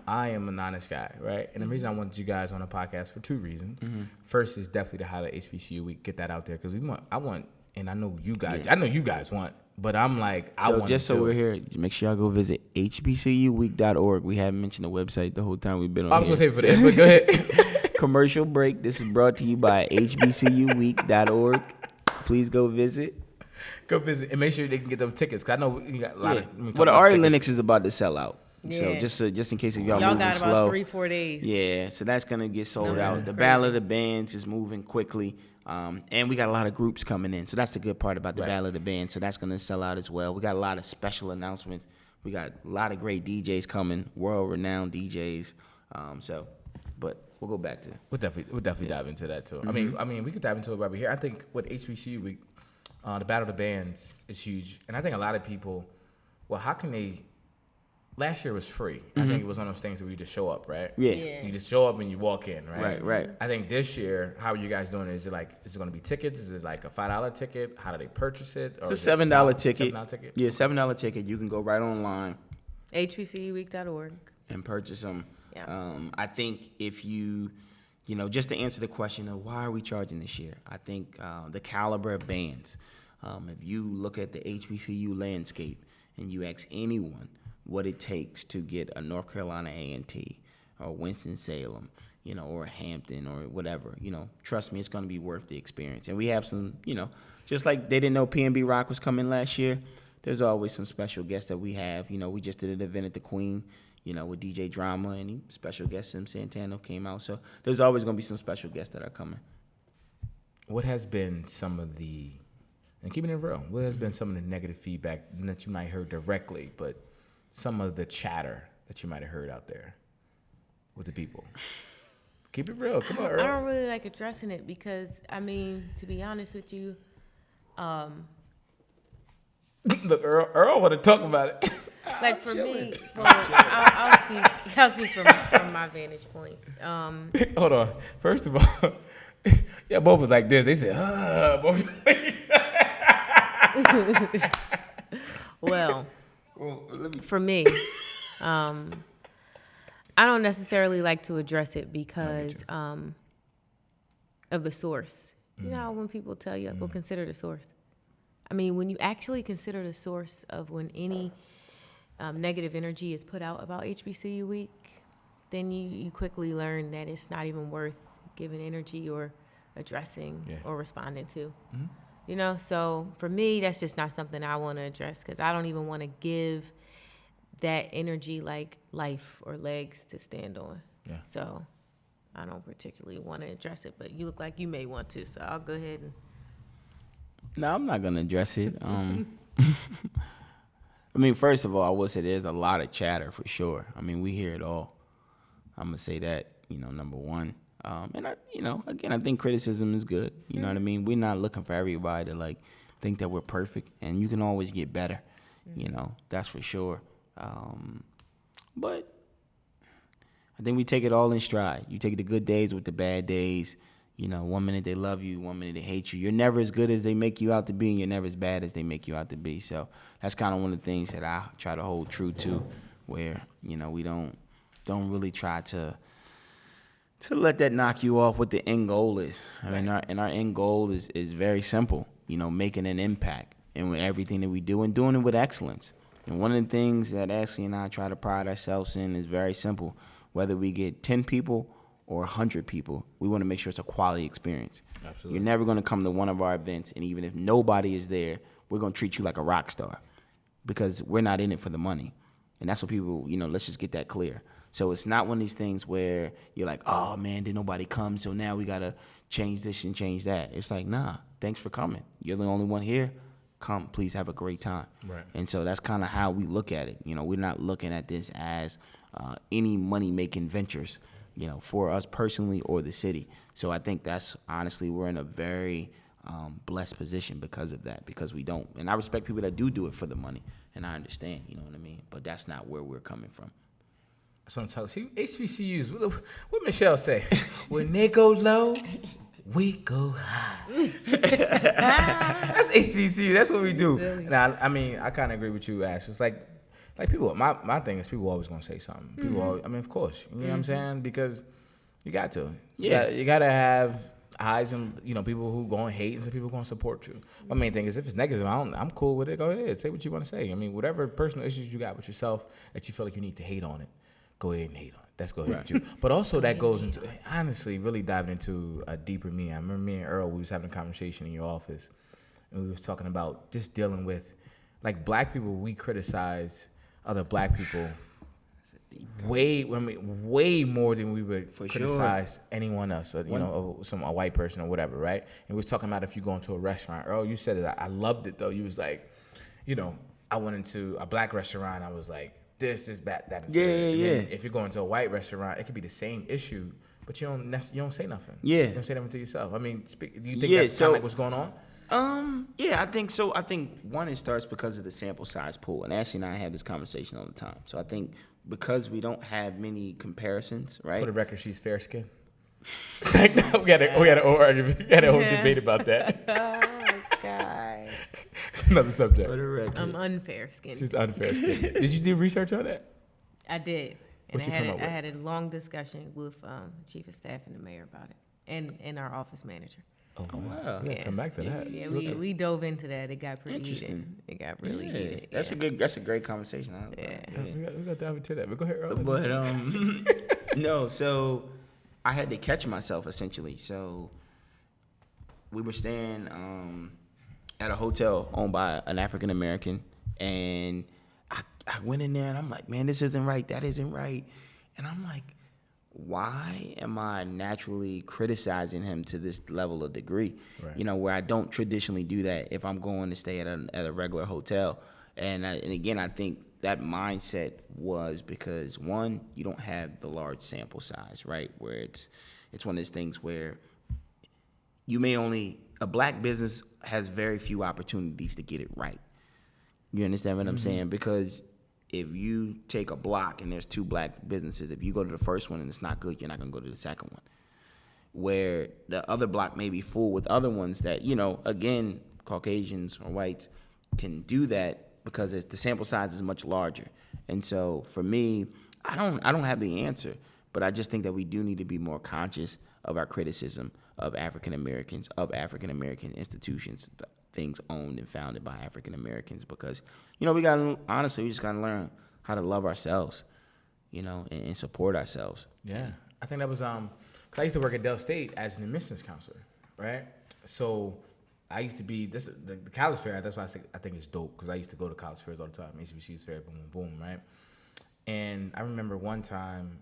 I am an honest guy, right? And the reason I wanted you guys on the podcast for two reasons. Mm-hmm. First is definitely to highlight HBCU week, get that out there, because I want, and I know you guys. Yeah. I know you guys want, but I'm like, I want. So we're here, make sure y'all go visit hbcuweek.org. We haven't mentioned the website the whole time we've been on. I was gonna say for that, but go ahead. Commercial break. This is brought to you by hbcuweek.org. Please go visit. Go visit and make sure they can get them tickets. Cause I know you got a lot of. Well, the Ari Lennox is about to sell out. Yeah. So just in case if y'all moving got slow. about 3-4 days. Yeah, so that's gonna get sold out. The Battle of the Bands is moving quickly, and we got a lot of groups coming in. So that's the good part about the Battle of the Bands. So that's gonna sell out as well. We got a lot of special announcements. We got a lot of great DJs coming, world-renowned DJs. But we'll go back to. We'll definitely dive into that too. Mm-hmm. I mean, we could dive into it right here. I think with HBCU week, the Battle of the Bands is huge, and I think a lot of people, how can they? Last year was free. Mm-hmm. I think it was one of those things where you just show up, right? Yeah. You just show up and you walk in, right? Right. I think this year, how are you guys doing it? Is it going to be tickets? Is it like a $5 ticket? How do they purchase it? Or it's a $7 ticket. $7 ticket? Yeah, $7 ticket. You can go right online. hbcuweek.org. And purchase them. Yeah. I think if you just to answer the question of why are we charging this year, I think the caliber of bands. If you look at the HBCU landscape and you ask anyone what it takes to get a North Carolina A&T or Winston-Salem, or Hampton or whatever, trust me, it's going to be worth the experience. And we have some, just like they didn't know P&B Rock was coming last year, there's always some special guests that we have. We just did an event at the Queen, with DJ Drama, and special guest Sim Santano came out. So there's always going to be some special guests that are coming. What has been some of the, and keeping it real, what has been some of the negative feedback that you might have heard directly, but some of the chatter that you might have heard out there with the people? Keep it real. Come on, Earl. I don't really like addressing it because, to be honest with you, look, Earl want to talk about it. Like for me, I'll speak from my vantage point. Hold on. First of all, yeah, both was like this. They said, both. Well, for me, I I don't necessarily like to address it because of the source. You know how when people tell you, well, consider the source. I mean, when you actually consider the source of when any negative energy is put out about HBCU week, then you quickly learn that it's not even worth giving energy or addressing or responding to. You know, so for me, that's just not something I want to address because I don't even want to give that energy like life or legs to stand on. Yeah. So I don't particularly want to address it, but you look like you may want to, so I'll go ahead and. No, I'm not gonna address it. I mean, first of all, I would say there's a lot of chatter for sure. I mean, we hear it all. I'm gonna say that, number one. And I think criticism is good. You know what I mean? We're not looking for everybody to think that we're perfect, and you can always get better. That's for sure. But I think we take it all in stride. You take the good days with the bad days. 1 minute they love you, 1 minute they hate you. You're never as good as they make you out to be, and you're never as bad as they make you out to be. So that's kind of one of the things that I try to hold true to, where we don't really try to let that knock you off what the end goal is. I mean, our end goal is very simple. Making an impact in everything that we do and doing it with excellence. And one of the things that Ashley and I try to pride ourselves in is very simple. Whether we get 10 people or 100 people, we want to make sure it's a quality experience. Absolutely. You're never going to come to one of our events, and even if nobody is there, we're going to treat you like a rock star because we're not in it for the money. And that's what people, let's just get that clear. So it's not one of these things where you're like, oh, man, did nobody come, so now we got to change this and change that. It's like, nah, thanks for coming. You're the only one here. Come, please have a great time. Right. And so that's kind of how we look at it. We're not looking at this as any money-making ventures, for us personally or the city. So I think that's, honestly, we're in a very blessed position because of that, because we don't. And I respect people that do it for the money, and I understand, you know what I mean? But that's not where we're coming from. So I'm talking. See, HBCUs. What Michelle say? When they go low, we go high. That's HBCU. That's what we do. Now, I mean, I kind of agree with you, Ash. It's like people. My thing is people always gonna say something. People. Always, I mean, of course. You know what I'm saying? Because you got to. Yeah. You gotta have highs and people who gonna hate and some people gonna support you. My main thing is if it's negative, I'm cool with it. Go ahead, say what you want to say. I mean, whatever personal issues you got with yourself that you feel like you need to hate on it, go ahead and hate on it. That's go ahead with you. But also that goes into, honestly, really diving into a deeper meaning. I remember me and Earl, we was having a conversation in your office, and we was talking about just dealing with, like, black people, we criticize other black people way more than we would criticize anyone else, or, a white person or whatever, right? And we was talking about if you go into a restaurant. Earl, you said it. I loved it, though. You was like, I went into a black restaurant. I was like, this is bad, that. Yeah. If you're going to a white restaurant, it could be the same issue, but you don't say nothing. Yeah. You don't say nothing to yourself. I mean, do you think that's kind of like what's going on? Yeah, I think so. I think, one, it starts because of the sample size pool. And Ashley and I have this conversation all the time. So I think because we don't have many comparisons, right? For the record, she's fair skinned. we had a whole argument. We had a whole debate about that. Oh, my God. Another subject. For the record. I'm unfair skinned. She's unfair skinned. Did you do research on that? I did. And What you come up with? I had a long discussion with Chief of Staff and the mayor about it, and our office manager. Oh, wow. Yeah, come back to that. Yeah, we dove into that. It got pretty Interesting. heated. It got really heated. That's a great conversation. We got to dive into that. But go ahead, Earl. But no, so I had to catch myself essentially. So we were staying at a hotel owned by an African American, and I went in there and I'm like, man, this isn't right. That isn't right. And I'm like, why am I naturally criticizing him to this level of degree? Right. Where I don't traditionally do that if I'm going to stay at a regular hotel. And again, I think that mindset was because, one, you don't have the large sample size, right? Where it's one of those things where a black business has very few opportunities to get it right. You understand what I'm saying? Because if you take a block and there's 2 black businesses, if you go to the first one and it's not good, you're not going to go to the second one. Where the other block may be full with other ones that, again, Caucasians or whites can do that because the sample size is much larger. And so for me, I don't have the answer, but I just think that we do need to be more conscious of our criticism of African Americans, of African American institutions, things owned and founded by African Americans, because we just gotta learn how to love ourselves, and support ourselves. Yeah, I think that was because I used to work at Dell State as an admissions counselor, right? So I used to be the college fair. That's why I think it's dope, because I used to go to college fairs all the time. HBCU's fair, boom, boom, boom, right? And I remember one time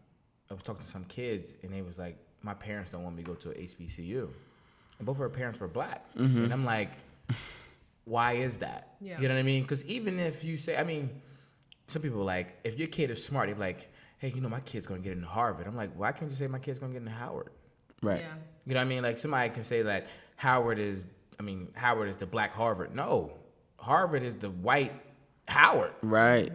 I was talking to some kids, and they was like, "My parents don't want me to go to a HBCU," and both of our parents were black, and I'm like, "Why is that?" Yeah. You know what I mean? Because even if you say, some people are like, if your kid is smart, they're like, "Hey, my kid's gonna get into Harvard." I'm like, why can't you say my kid's gonna get into Howard? Right. Yeah. You know what I mean? Like, somebody can say that Howard is the black Harvard. No, Harvard is the white Howard. Right.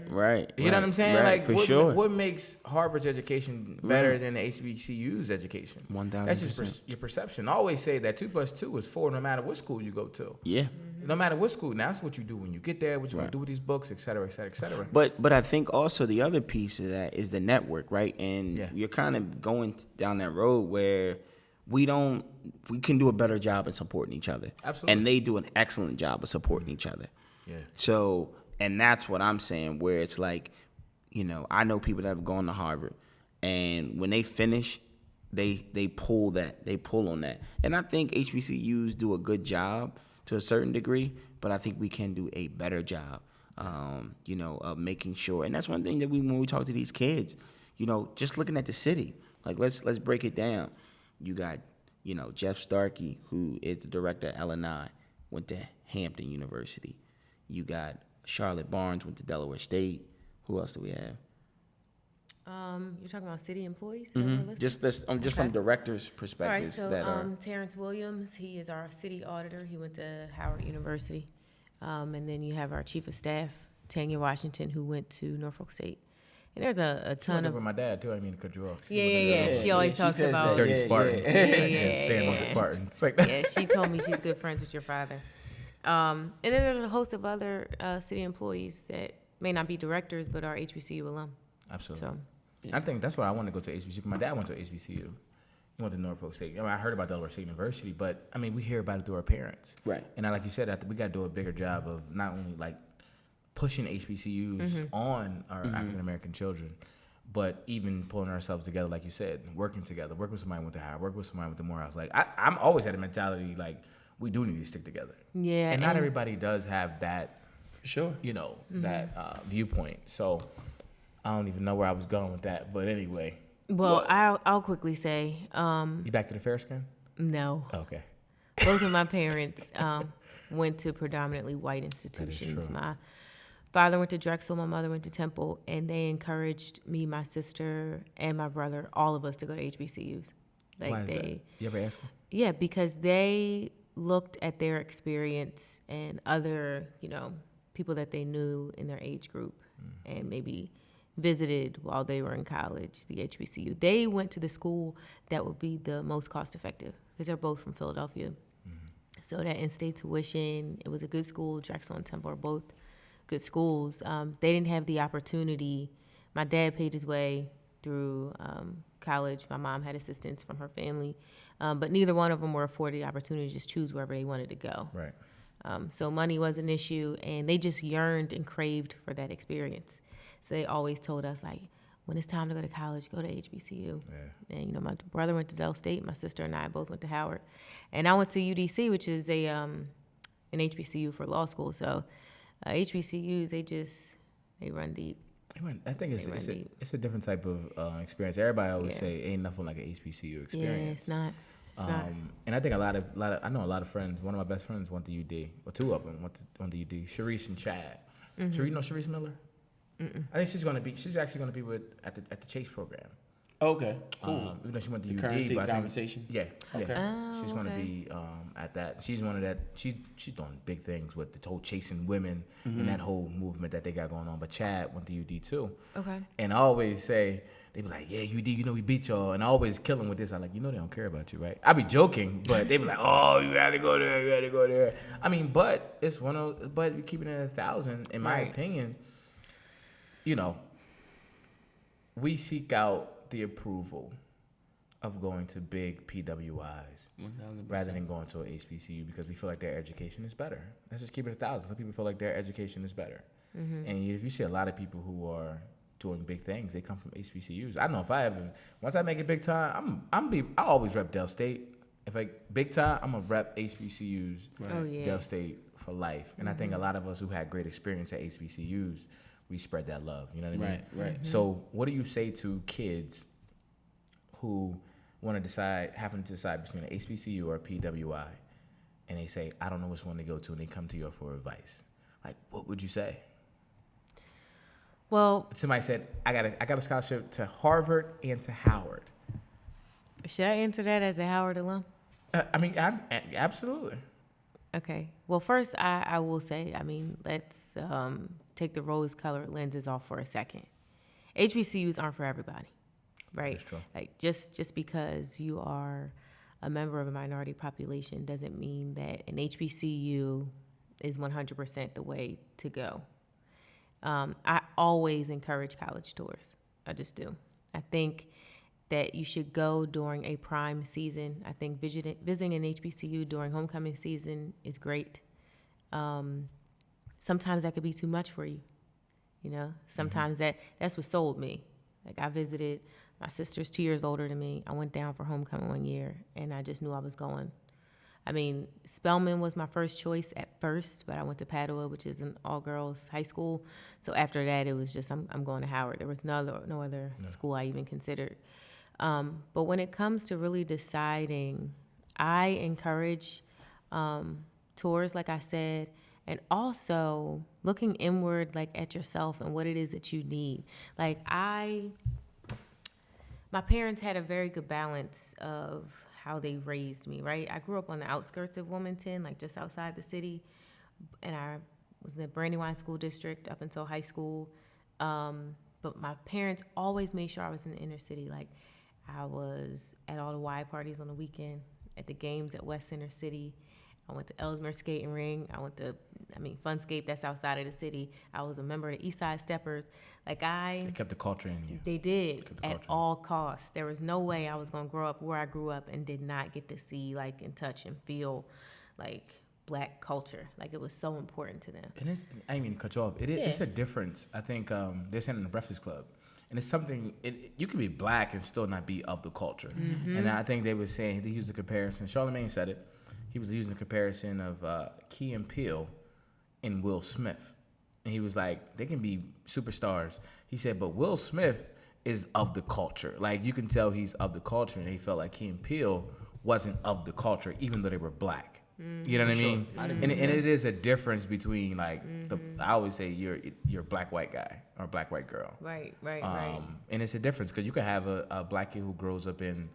You know what I'm saying? Right, Like, for what, sure. what makes Harvard's education better than the HBCU's education? 1000%. That's just your perception. I always say that 2 + 2 is 4 no matter what school you go to. Yeah. No matter what school. Now, that's what you do when you get there, what you're going to do with these books, et cetera, et cetera, et cetera. But I think also the other piece of that is the network, right? And Yeah. you're kind of going down that road where we can do a better job of supporting each other. Absolutely. And they do an excellent job of supporting each other. Yeah. So, and that's what I'm saying, where it's like, I know people that have gone to Harvard, and when they finish, they pull on that. And I think HBCUs do a good job to a certain degree, but I think we can do a better job, of making sure. And that's one thing that when we talk to these kids, just looking at the city, like let's break it down. You got, Jeff Starkey, who is the director at LNI, went to Hampton University. You got Charlotte Barnes, went to Delaware State. Who else do we have? You're talking about city employees? Just from directors' All right, perspectives. so Terrence Williams, he is our city auditor. He went to Howard University. And then you have our chief of staff, Tanya Washington, who went to Norfolk State. And there's a ton of... with my dad, too. I mean to cut you off. Yeah. She always talks about... Dirty Spartans. Stand on yeah. Spartans. Yeah, she told me she's good friends with your father. And then there's a host of other city employees that may not be directors, but are HBCU alum. Absolutely. So, I think that's why I want to go to HBCU. My dad went to HBCU. He went to Norfolk State. I heard about Delaware State University, but we hear about it through our parents. Right. And like you said, we got to do a bigger job of not only like pushing HBCUs on our African American children, but even pulling ourselves together, like you said, working together, work with somebody who went to Howard, work with somebody who went to Morehouse. Like I'm always had a mentality like we do need to stick together. yeah. And not everybody does have that. Sure. That viewpoint. So I don't even know where I was going with that, but anyway. Well, I'll quickly say, You back to the fair skin? no. Okay. Both of my parents went to predominantly white institutions. true. My father went to Drexel, my mother went to Temple, and they encouraged me, my sister, and my brother, all of us, to go to HBCUs. Like Why is that? You ever ask them? Yeah, because they looked at their experience and other, people that they knew in their age group and maybe visited while they were in college, the HBCU. They went to the school that would be the most cost effective because they're both from Philadelphia. So that in-state tuition, it was a good school. Drexel and Temple are both good schools. They didn't have the opportunity. My dad paid his way through college. My mom had assistance from her family. But neither one of them were afforded the opportunity to just choose wherever they wanted to go. Right. So money was an issue, and they just yearned and craved for that experience. So they always told us, like, when it's time to go to college, go to HBCU. Yeah. And, my brother went to Dell State. My sister and I both went to Howard. And I went to UDC, which is an HBCU for law school. So HBCUs, they run deep. I think it's a different type of experience. Everybody always say ain't nothing like an HBCU experience. Yeah, it's not. It's not. And I think I know a lot of friends. One of my best friends went to UD. Well, two of them went to UD. Sharice and Chad. You know Sharice Miller? I think she's actually gonna be at the Chase program. Okay, cool. Even though she went to The UD, currency but I think, conversation? Yeah. Okay. She's going to be at that. She's one of that. She's doing big things with the whole chasing women and that whole movement that they got going on. But Chad went to UD too. Okay. And I always say, they be like, yeah, UD, we beat y'all. And I always kill them with this. I'm like, they don't care about you, right? I be joking, but they be like, oh, you got to go there, you got to go there. But it's but keeping it at 1,000, in my opinion, we seek out the approval of going to big PWIs 1000%. rather than going to an HBCU because we feel like their education is better. Let's just keep it 1,000. Some people feel like their education is better. And if you see a lot of people who are doing big things, they come from HBCUs. I know if I ever, once I make it big time, I always rep Del State. If I big time, I'm gonna rep HBCUs, Oh, yeah. Del State for life. And I think a lot of us who had great experience at HBCUs, we spread that love. You know what I mean? Right. So what do you say to kids who want to having to decide between an HBCU or a PWI, and they say, I don't know which one to go to, and they come to you for advice? Like, what would you say? Well, Somebody said, I got a scholarship to Harvard and to Howard. should I answer that as a Howard alum? Absolutely. Okay. Well, first, I will say, let's take the rose-colored lenses off for a second. HBCUs aren't for everybody, right? That's true. Like, just because you are a member of a minority population doesn't mean that an HBCU is 100% the way to go. I always encourage college tours. I just do. I think that you should go during a prime season. I think visiting an HBCU during homecoming season is great. Sometimes that could be too much for you. You know, sometimes that's what sold me. Like, I visited, my sister's 2 years older than me. I went down for homecoming one year, and I just knew I was going. Spelman was my first choice at first, but I went to Padua, which is an all-girls high school. So after that, it was just, I'm going to Howard. There was no other school I even considered. But when it comes to really deciding, I encourage tours, like I said, and also looking inward, like at yourself and what it is that you need. Like, my parents had a very good balance of how they raised me, right? I grew up on the outskirts of Wilmington, like just outside the city, and I was in the Brandywine School District up until high school. But my parents always made sure I was in the inner city. Like, I was at all the Y parties on the weekend, at the games at West Center City. I went to Ellesmere Skating Ring. I went to, Funscape, that's outside of the city. I was a member of the East Side Steppers. They kept the culture in you. They did, at all costs. There was no way I was going to grow up where I grew up and did not get to see, like, and touch and feel, like, Black culture. Like, it was so important to them. And I didn't mean to cut you off. It's a difference. I think they're saying in the Breakfast Club. And it's something, you can be Black and still not be of the culture. And I think they were saying, they used a comparison. Charlamagne said it. He was using a comparison of Key and Peele and Will Smith. And he was like, they can be superstars. He said, but Will Smith is of the culture. Like, you can tell he's of the culture. And he felt like Key and Peele wasn't of the culture, even though they were Black. You know what I mean? And it is a difference between, like, I always say you're a Black-white guy or Black-white girl. Right. And it's a difference because you could have a Black kid who grows up in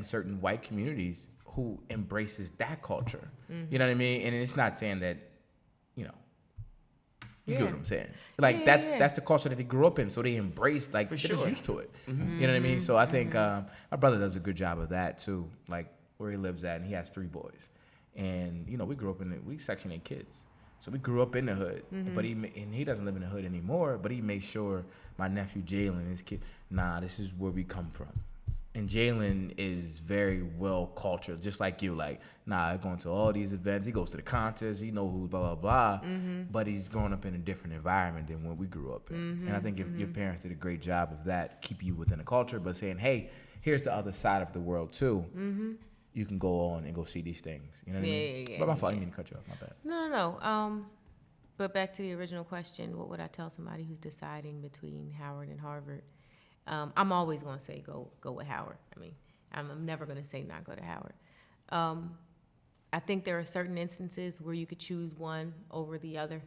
certain white communities who embraces that culture. You know what I mean? And it's not saying that, you get what I'm saying. Like, that's the culture that they grew up in, so they embraced, like, they're just used to it. You know what I mean? So I think my brother does a good job of that too, like where he lives at, and he has 3 boys. And, we grew up we Section 8 kids. So we grew up in the hood, but he doesn't live in the hood anymore, but he made sure my nephew Jalen, his kid, this is where we come from. And Jalen is very well cultured, just like you. Like, going to all these events. He goes to the contests. He know who, blah, blah, blah. But he's growing up in a different environment than what we grew up in. And I think if your parents did a great job of that, keep you within the culture, but saying, hey, here's the other side of the world, too. You can go on and go see these things. You know what I mean? But my fault. I didn't mean to cut you off. My bad. No. But back to the original question, what would I tell somebody who's deciding between Howard and Harvard? I'm always going to say go with Howard. I'm never going to say not go to Howard. I think there are certain instances where you could choose one over the other,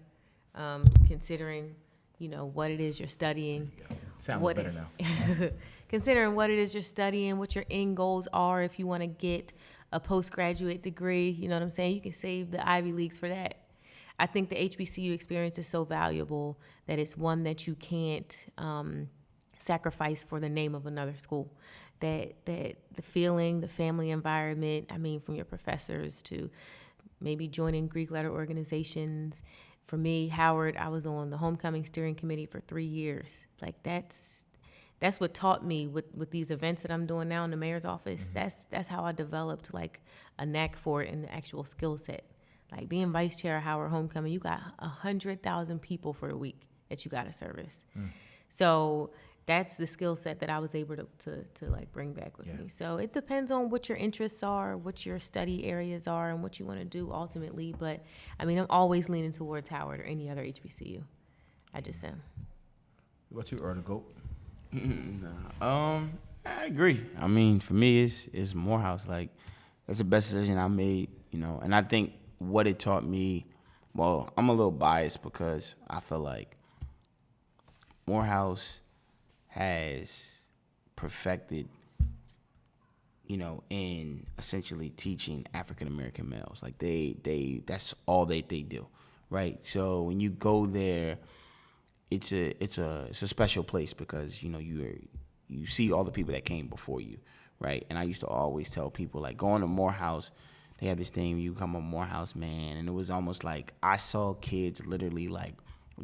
considering, what it is you're studying. Sounds better now. Considering what it is you're studying, what your end goals are, if you want to get a postgraduate degree, you know what I'm saying? You can save the Ivy Leagues for that. I think the HBCU experience is so valuable that it's one that you can't sacrifice for the name of another school. That the feeling, the family environment, from your professors to maybe joining Greek letter organizations. For me, Howard, I was on the homecoming steering committee for 3 years. Like, that's what taught me with these events that I'm doing now in the mayor's office. That's how I developed like a knack for it and the actual skill set. Like being vice chair of Howard Homecoming, you got 100,000 people for the week that you got to service. So that's the skill set that I was able to like bring back with me. So it depends on what your interests are, what your study areas are, and what you want to do ultimately. But I mean, I'm always leaning towards Howard or any other HBCU. I just am. What you, Earl the GOAT? I agree. I mean, for me, it's Morehouse. Like, that's the best decision I made, you know. And I think what it taught me, well, I'm a little biased because I feel like Morehouse has perfected, you know, in essentially teaching African American males. Like that's all they do, right? So when you go there, it's a special place because, you know, you see all the people that came before you, right? And I used to always tell people, like, going to Morehouse, they have this thing, you become a Morehouse man, and it was almost like I saw kids literally like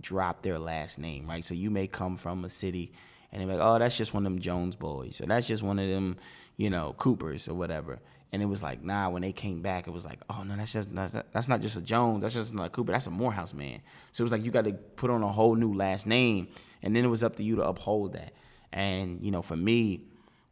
drop their last name, right? So you may come from a city and they're like, oh, that's just one of them Jones boys, or that's just one of them, you know, Coopers or whatever. And it was like, nah, when they came back, it was like, oh, no, that's not just a Jones, that's just not a Cooper, that's a Morehouse man. So it was like you got to put on a whole new last name, and then it was up to you to uphold that. And, you know, for me,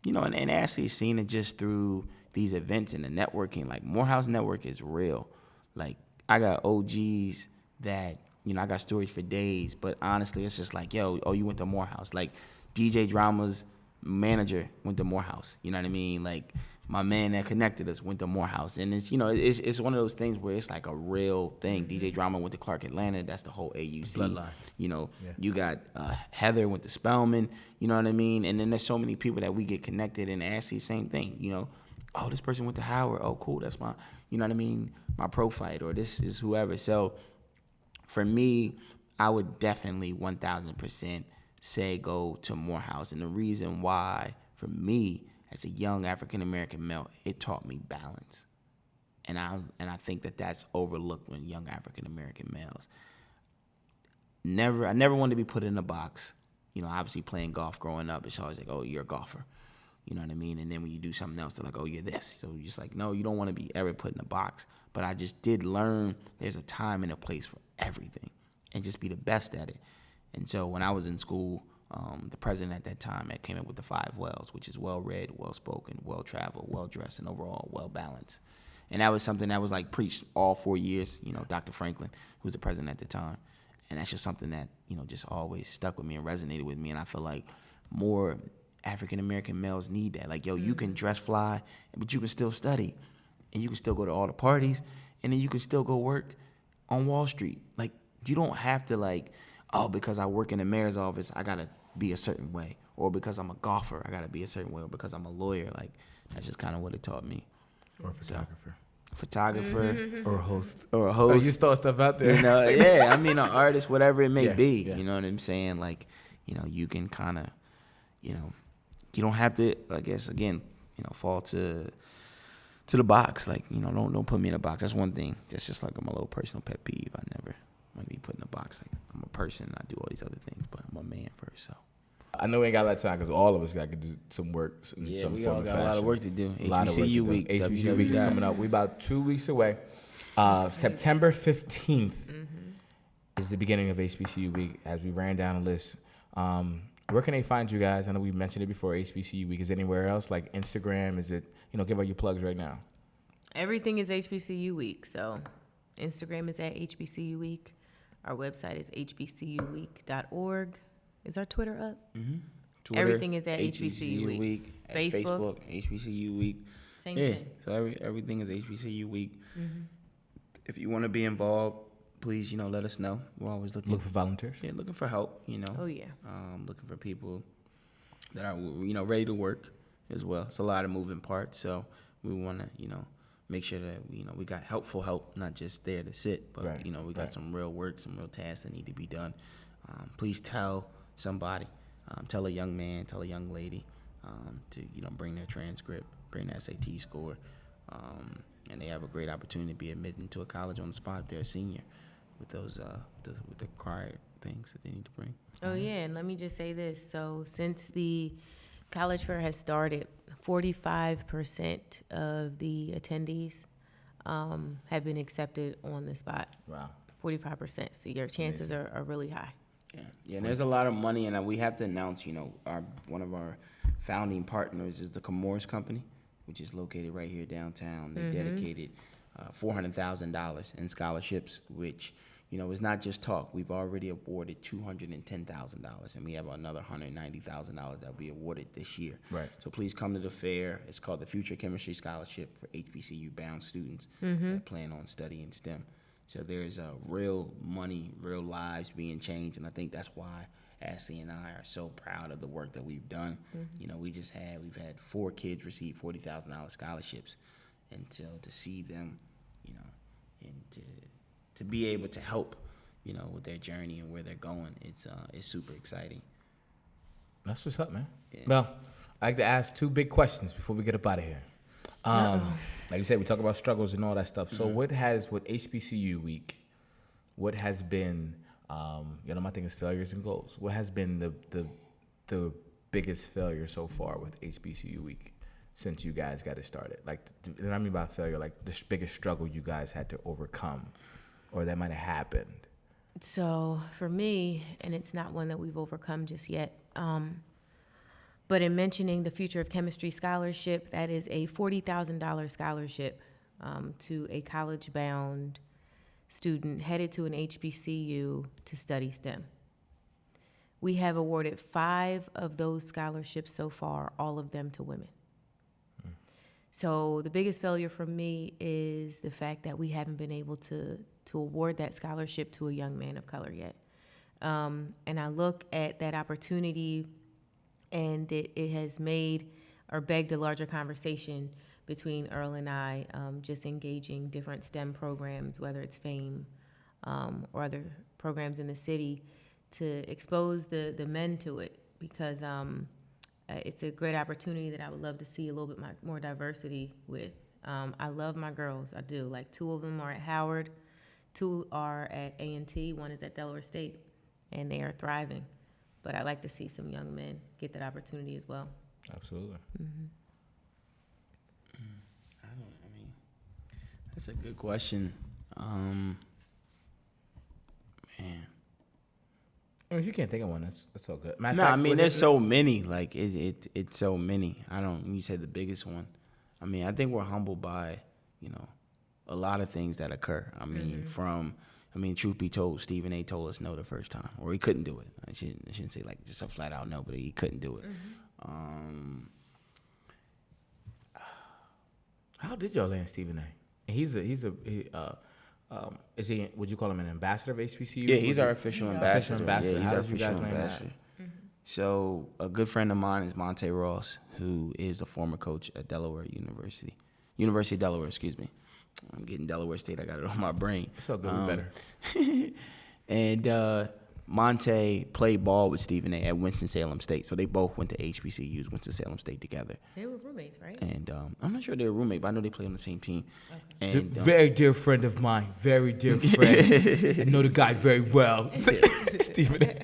you know, and actually seeing it just through these events and the networking, like Morehouse network is real. Like, I got OGs that, you know, I got stories for days, but honestly, it's just like, yo, oh, you went to Morehouse. Like, DJ Drama's manager went to Morehouse. You know what I mean? Like, my man that connected us went to Morehouse. And it's, you know, it's one of those things where it's like a real thing. DJ Drama went to Clark Atlanta. That's the whole AUC. Bloodline. You know, you got Heather went to Spelman. You know what I mean? And then there's so many people that we get connected, and actually same thing. You know, oh, this person went to Howard. Oh, cool. That's my, you know what I mean? My pro fight, or this is whoever. So for me, I would definitely 1,000% say go to Morehouse. And the reason why, for me, as a young African-American male, it taught me balance. And I think that that's overlooked when young African-American males. I never wanted to be put in a box. You know, obviously playing golf growing up, it's always like, oh, you're a golfer. You know what I mean? And then when you do something else, they're like, oh, you're this. So you're just like, no, you don't want to be ever put in a box. But I just did learn there's a time and a place for everything, and just be the best at it. And so when I was in school, the president at that time had came up with the 5 wells, which is well-read, well-spoken, well-traveled, well-dressed, and overall well-balanced. And that was something that was like preached all 4 years, you know, Dr. Franklin, who was the president at the time. And that's just something that, you know, just always stuck with me and resonated with me. And I feel like more African-American males need that. Like, yo, you can dress fly, but you can still study. And you can still go to all the parties. And then you can still go work on Wall Street. Like, you don't have to, like, oh, because I work in the mayor's office, I got to be a certain way. Or because I'm a golfer, I got to be a certain way. Or because I'm a lawyer. Like, that's just kind of what it taught me. Or a photographer. Photographer. Or a host. Or a host. Oh, you throw stuff out there. You know, yeah, I mean, an artist, whatever it may be. Yeah. You know what I'm saying? Like, you know, you can kind of, you know, you don't have to, I guess, again, you know, fall to the box. Like, you know, don't put me in a box. That's one thing. That's just like my little personal pet peeve. I never want to be put in a box. Like, I'm a person. I do all these other things, but I'm a man first. So I know we ain't got a lot of time because all of us got to do some work. yeah, some we form all of got fashion. a lot of work to do. A lot of work to HBCU do. week. HBCU week is coming up. We about 2 weeks away. September 15th is the beginning of HBCU week. As we ran down the list, where can they find you guys? I know we mentioned it before. HBCU week is it anywhere else like Instagram? Is it, you know, give out your plugs right now. Everything is HBCU week. So Instagram is at HBCU week. Our website is hbcuweek.org. Is our Twitter up? Twitter, Everything is at HBCU week. At Facebook. HBCU week. Same Yeah, thing. so everything is HBCU week. If you want to be involved, please, you know, let us know. We're always looking. Look for volunteers. Yeah, looking for help, you know. Oh, yeah. Looking for people that are, you know, ready to work as well. It's a lot of moving parts, so we want to, you know, make sure that, you know, we got helpful help, not just there to sit, but, Right, you know, we got some real work, some real tasks that need to be done. Please tell somebody, tell a young man, tell a young lady to, you know, bring their transcript, bring their SAT score, and they have a great opportunity to be admitted into a college on the spot if they're a senior. with those with the required things that they need to bring. Oh, yeah, and let me just say this. So since the college fair has started, 45% of the attendees have been accepted on the spot. Wow. 45%. So your chances are really high. Yeah, and there's a lot of money, and we have to announce, one of our founding partners is the Comores Company, which is located right here downtown. They dedicated $400,000 in scholarships, which, is not just talk. We've already awarded $210,000, and we have another $190,000 that will be awarded this year. Right. So please come to the fair. It's called the Future Chemistry Scholarship for HBCU-bound students that plan on studying STEM. So there's real money, real lives being changed, and I think that's why Ashley and I are so proud of the work that we've done. We've had 4 kids receive $40,000 scholarships, and to see them, and to be able to help, with their journey and where they're going, it's super exciting. That's what's up, man. Yeah. Well, I like to ask 2 big questions before we get up out of here. Like you said, we talk about struggles and all that stuff. So with HBCU week, what has been, my thing is failures and goals. What has been the biggest failure so far with HBCU week since you guys got it started? Like, and I mean by failure, like the biggest struggle you guys had to overcome or that might have happened. So for me, and it's not one that we've overcome just yet, but in mentioning the Future of Chemistry Scholarship, that is a $40,000 scholarship to a college-bound student headed to an HBCU to study STEM. We have awarded 5 of those scholarships so far, all of them to women. So the biggest failure for me is the fact that we haven't been able to award that scholarship to a young man of color yet. And I look at that opportunity, and it has made or begged a larger conversation between Earl and I, just engaging different STEM programs, whether it's FAME or other programs in the city, to expose the men to it, because it's a great opportunity that I would love to see a little bit more diversity with. I love my girls, I do. Like 2 of them are at Howard, 2 are at A&T, 1 is at Delaware State, and they are thriving. But I'd like to see some young men get that opportunity as well. Absolutely. That's a good question. Man. If you can't think of one, that's all good. There's so many. Like it's so many. You said the biggest one. I think we're humbled by, a lot of things that occur. Truth be told, Stephen A. told us no the first time, or he couldn't do it. I shouldn't say like just a flat out no, but he couldn't do it. How did y'all land Stephen A? Is he? Would you call him an ambassador of HBCU? Yeah, he's our official ambassador. Yeah, he's How our did you official guys land ambassador. that? So a good friend of mine is Monte Ross, who is the former coach at Delaware University of Delaware. Excuse me. I'm getting Delaware State. I got it on my brain. It's all good. We better. And Monte played ball with Stephen A. at Winston-Salem State. So they both went to HBCUs, Winston-Salem State together. They were roommates, right? And I'm not sure they were roommates, but I know they played on the same team. Okay. And, very dear friend of mine. Very dear friend. I know the guy very well. Stephen A.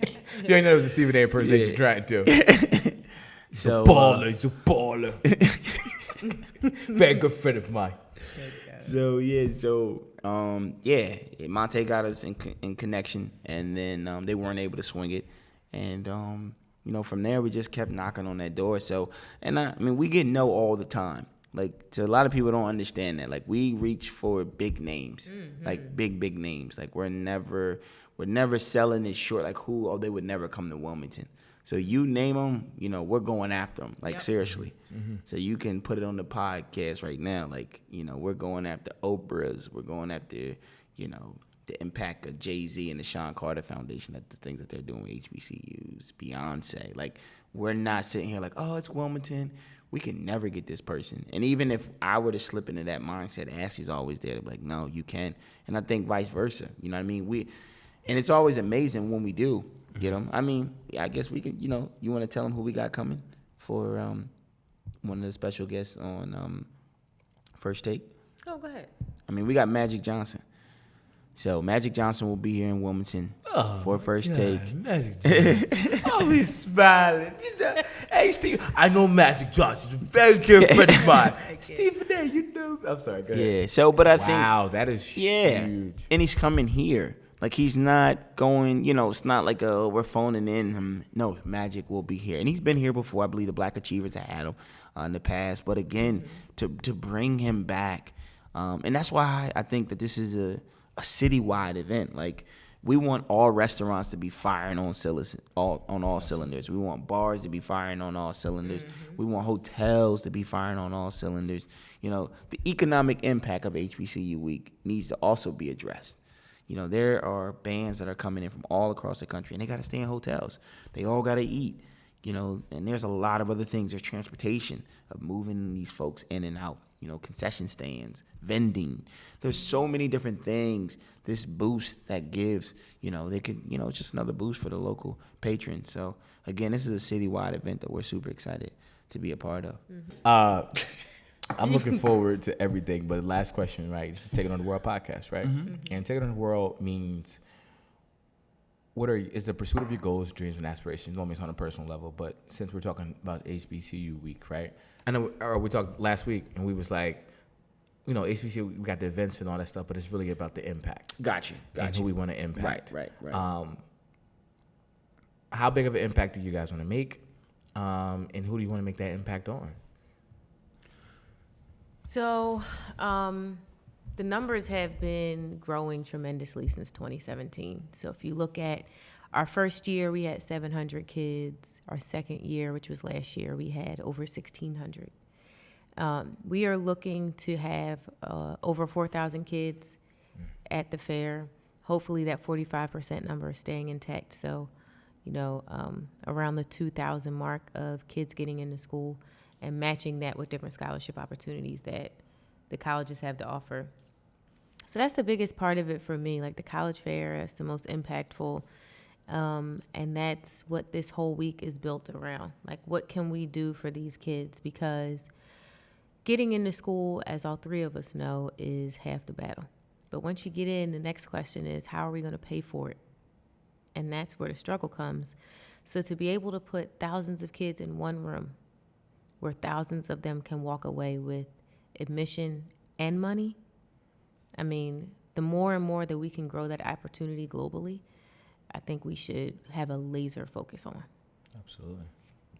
You ain't know it was a Stephen A. impersonation trying to. He's a baller. Very good friend of mine. Monte got us in connection, and then they weren't able to swing it, and from there we just kept knocking on that door. So, and we get no all the time. Like, so a lot of people don't understand that. Like, we reach for big names, like big names. Like, we're never selling it short. Like, they would never come to Wilmington. So you name them, we're going after them. Like, seriously. Mm-hmm. So you can put it on the podcast right now. Like, we're going after Oprah's. We're going after, the impact of Jay-Z and the Sean Carter Foundation, the things that they're doing with HBCUs, Beyonce. Like, we're not sitting here like, oh, it's Wilmington. We can never get this person. And even if I were to slip into that mindset, Ashley's always there to be like, no, you can. And I think vice versa. You know what I mean? And it's always amazing when we do get them. I guess we could, you want to tell them who we got coming for one of the special guests on First Take? Oh, go ahead. We got Magic Johnson. So Magic Johnson will be here in Wilmington for First God, Take. Magic Johnson. Oh, he's smiling. Hey, Steve. I know Magic Johnson. He's a very dear friend of mine. Stephen A., you know. I'm sorry. Go ahead. Yeah. So, but I think Wow, that is huge. and he's coming here. Like he's not going. It's not like we're phoning in him. No, Magic will be here, and he's been here before. I believe the Black Achievers had him in the past, but again, to bring him back, and that's why I think that this is a citywide event. Like we want all restaurants to be firing on all cylinders. We want bars to be firing on all cylinders. We want hotels to be firing on all cylinders. The economic impact of HBCU Week needs to also be addressed. There are bands that are coming in from all across the country, and they got to stay in hotels. They all got to eat, and there's a lot of other things. There's transportation of moving these folks in and out, concession stands, vending. There's so many different things this boost that gives, they could, it's just another boost for the local patrons. So, again, this is a citywide event that we're super excited to be a part of. I'm looking forward to everything, but the last question, right? This is Take It On The World podcast, right? And Take It On The World means is the pursuit of your goals, dreams, and aspirations. Normally it's on a personal level, but since we're talking about HBCU Week, right? I know we talked last week, and we was like, HBCU, we got the events and all that stuff, but it's really about the impact. Got you. And who we want to impact. Right. How big of an impact do you guys want to make? And who do you want to make that impact on? So, the numbers have been growing tremendously since 2017. So if you look at our first year, we had 700 kids. Our second year, which was last year, we had over 1,600. We are looking to have over 4,000 kids at the fair. Hopefully that 45% number is staying intact. So, around the 2,000 mark of kids getting into school, and matching that with different scholarship opportunities that the colleges have to offer. So that's the biggest part of it for me, like the college fair. That's the most impactful, and that's what this whole week is built around. Like, what can we do for these kids? Because getting into school, as all three of us know, is half the battle. But once you get in, the next question is, how are we going to pay for it? And that's where the struggle comes. So to be able to put thousands of kids in one room, where thousands of them can walk away with admission and money. I mean, the more and more that we can grow that opportunity globally, I think we should have a laser focus on. Absolutely.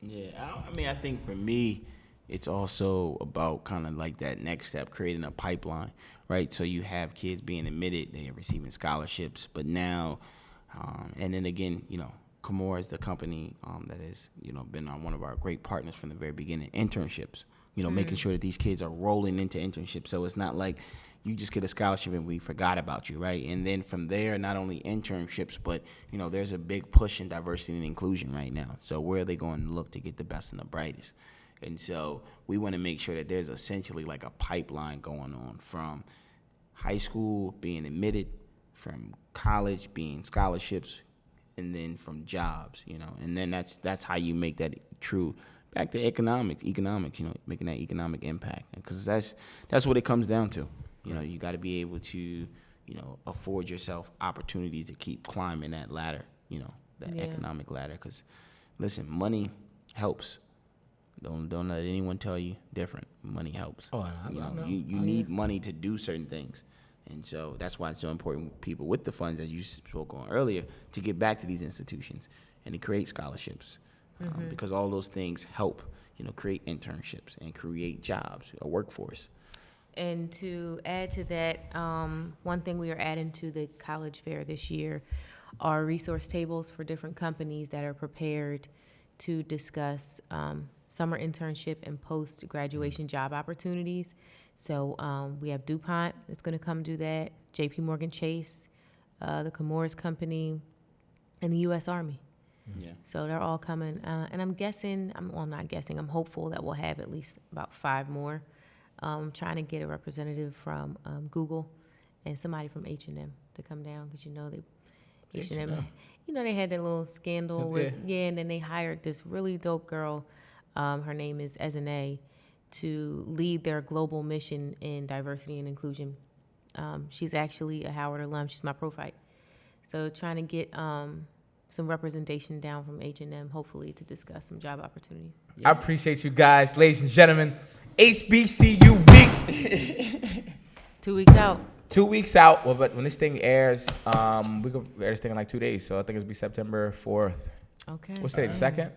Yeah, I think for me, it's also about kind of like that next step, creating a pipeline, right? So you have kids being admitted, they are receiving scholarships, but now, and then again, Comore is the company that has, been on one of our great partners from the very beginning. Internships, making sure that these kids are rolling into internships. So it's not like you just get a scholarship and we forgot about you, right? And then from there, not only internships, but, there's a big push in diversity and inclusion right now. So where are they going to look to get the best and the brightest? And so we want to make sure that there's essentially like a pipeline going on from high school being admitted, from college being scholarships, and then from jobs, and then that's how you make that true back to economics, making that economic impact, because that's what it comes down to. You got to be able to, afford yourself opportunities to keep climbing that ladder, that economic ladder. Because listen, money helps. Don't let anyone tell you different. Money helps. Oh, I know. You need money to do certain things. And so that's why it's so important for people with the funds, as you spoke on earlier, to get back to these institutions and to create scholarships, because all those things help, create internships and create jobs, a workforce. And to add to that, one thing we are adding to the college fair this year are resource tables for different companies that are prepared to discuss summer internship and post-graduation job opportunities. So we have DuPont that's going to come do that, J.P. Morgan Chase, the Chemours Company, and the U.S. Army. Yeah. So they're all coming. And I'm guessing, I'm not guessing, I'm hopeful that we'll have at least about 5 more. Trying to get a representative from Google and somebody from H&M to come down, because H&M, they had that little scandal with, and then they hired this really dope girl. Her name is Ezine, to lead their global mission in diversity and inclusion. She's actually a Howard alum. She's my pro-fight. So trying to get some representation down from H&M, hopefully, to discuss some job opportunities. I appreciate you guys, ladies and gentlemen. HBCU week. 2 weeks out. 2 weeks out. Well, but when this thing airs, we could air this thing in like 2 days. So I think it'll be September 4th. Okay. What's today, the 2nd?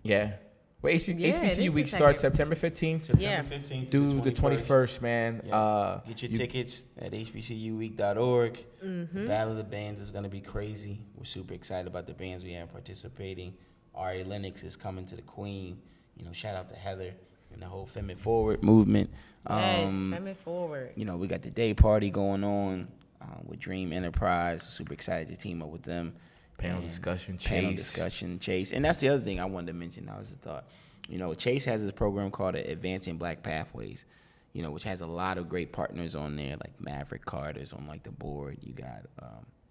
Yeah. Well, Yeah, it HBCU is week the starts 2nd. September 15th September 15th through the 21st, man. Yeah. Get your tickets at hbcuweek.org. Mm-hmm. The Battle of the Bands is going to be crazy. We're super excited about the bands we have participating. Ari Lennox is coming to the Queen. You know, shout out to Heather and the whole Femin' Forward movement. Yes, Femin' Forward. You know, we got the day party going on with Dream Enterprise. We're super excited to team up with them. Panel And discussion, Panel Chase. discussion, Chase. And that's the other thing I wanted to mention. That was a thought. You know, Chase has this program called Advancing Black Pathways, you know, which has a lot of great partners on there, like Maverick Carter's on, like, the board. You got,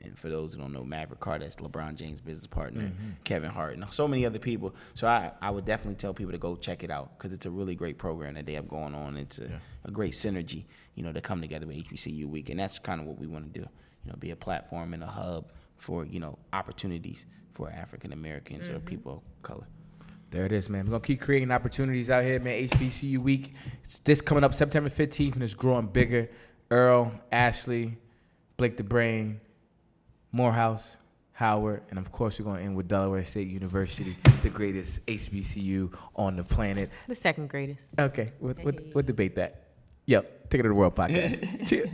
and for those who don't know, Maverick Carter is LeBron James' business partner, Kevin Hart, and so many other people. So I would definitely tell people to go check it out because it's a really great program that they have going on. It's a great synergy, you know, to come together with HBCU Week. And that's kind of what we want to do, you know, be a platform and a hub for, you know, opportunities for African Americans or people of color. There it is, man. We're going to keep creating opportunities out here, man. HBCU week. It's this coming up September 15th, and it's growing bigger. Earl, Ashley, Blake the Brain, Morehouse, Howard, and of course, we're going to end with Delaware State University, the greatest HBCU on the planet. The second greatest. Okay, we'll debate that. Yep, Ticket of the World podcast. Cheers.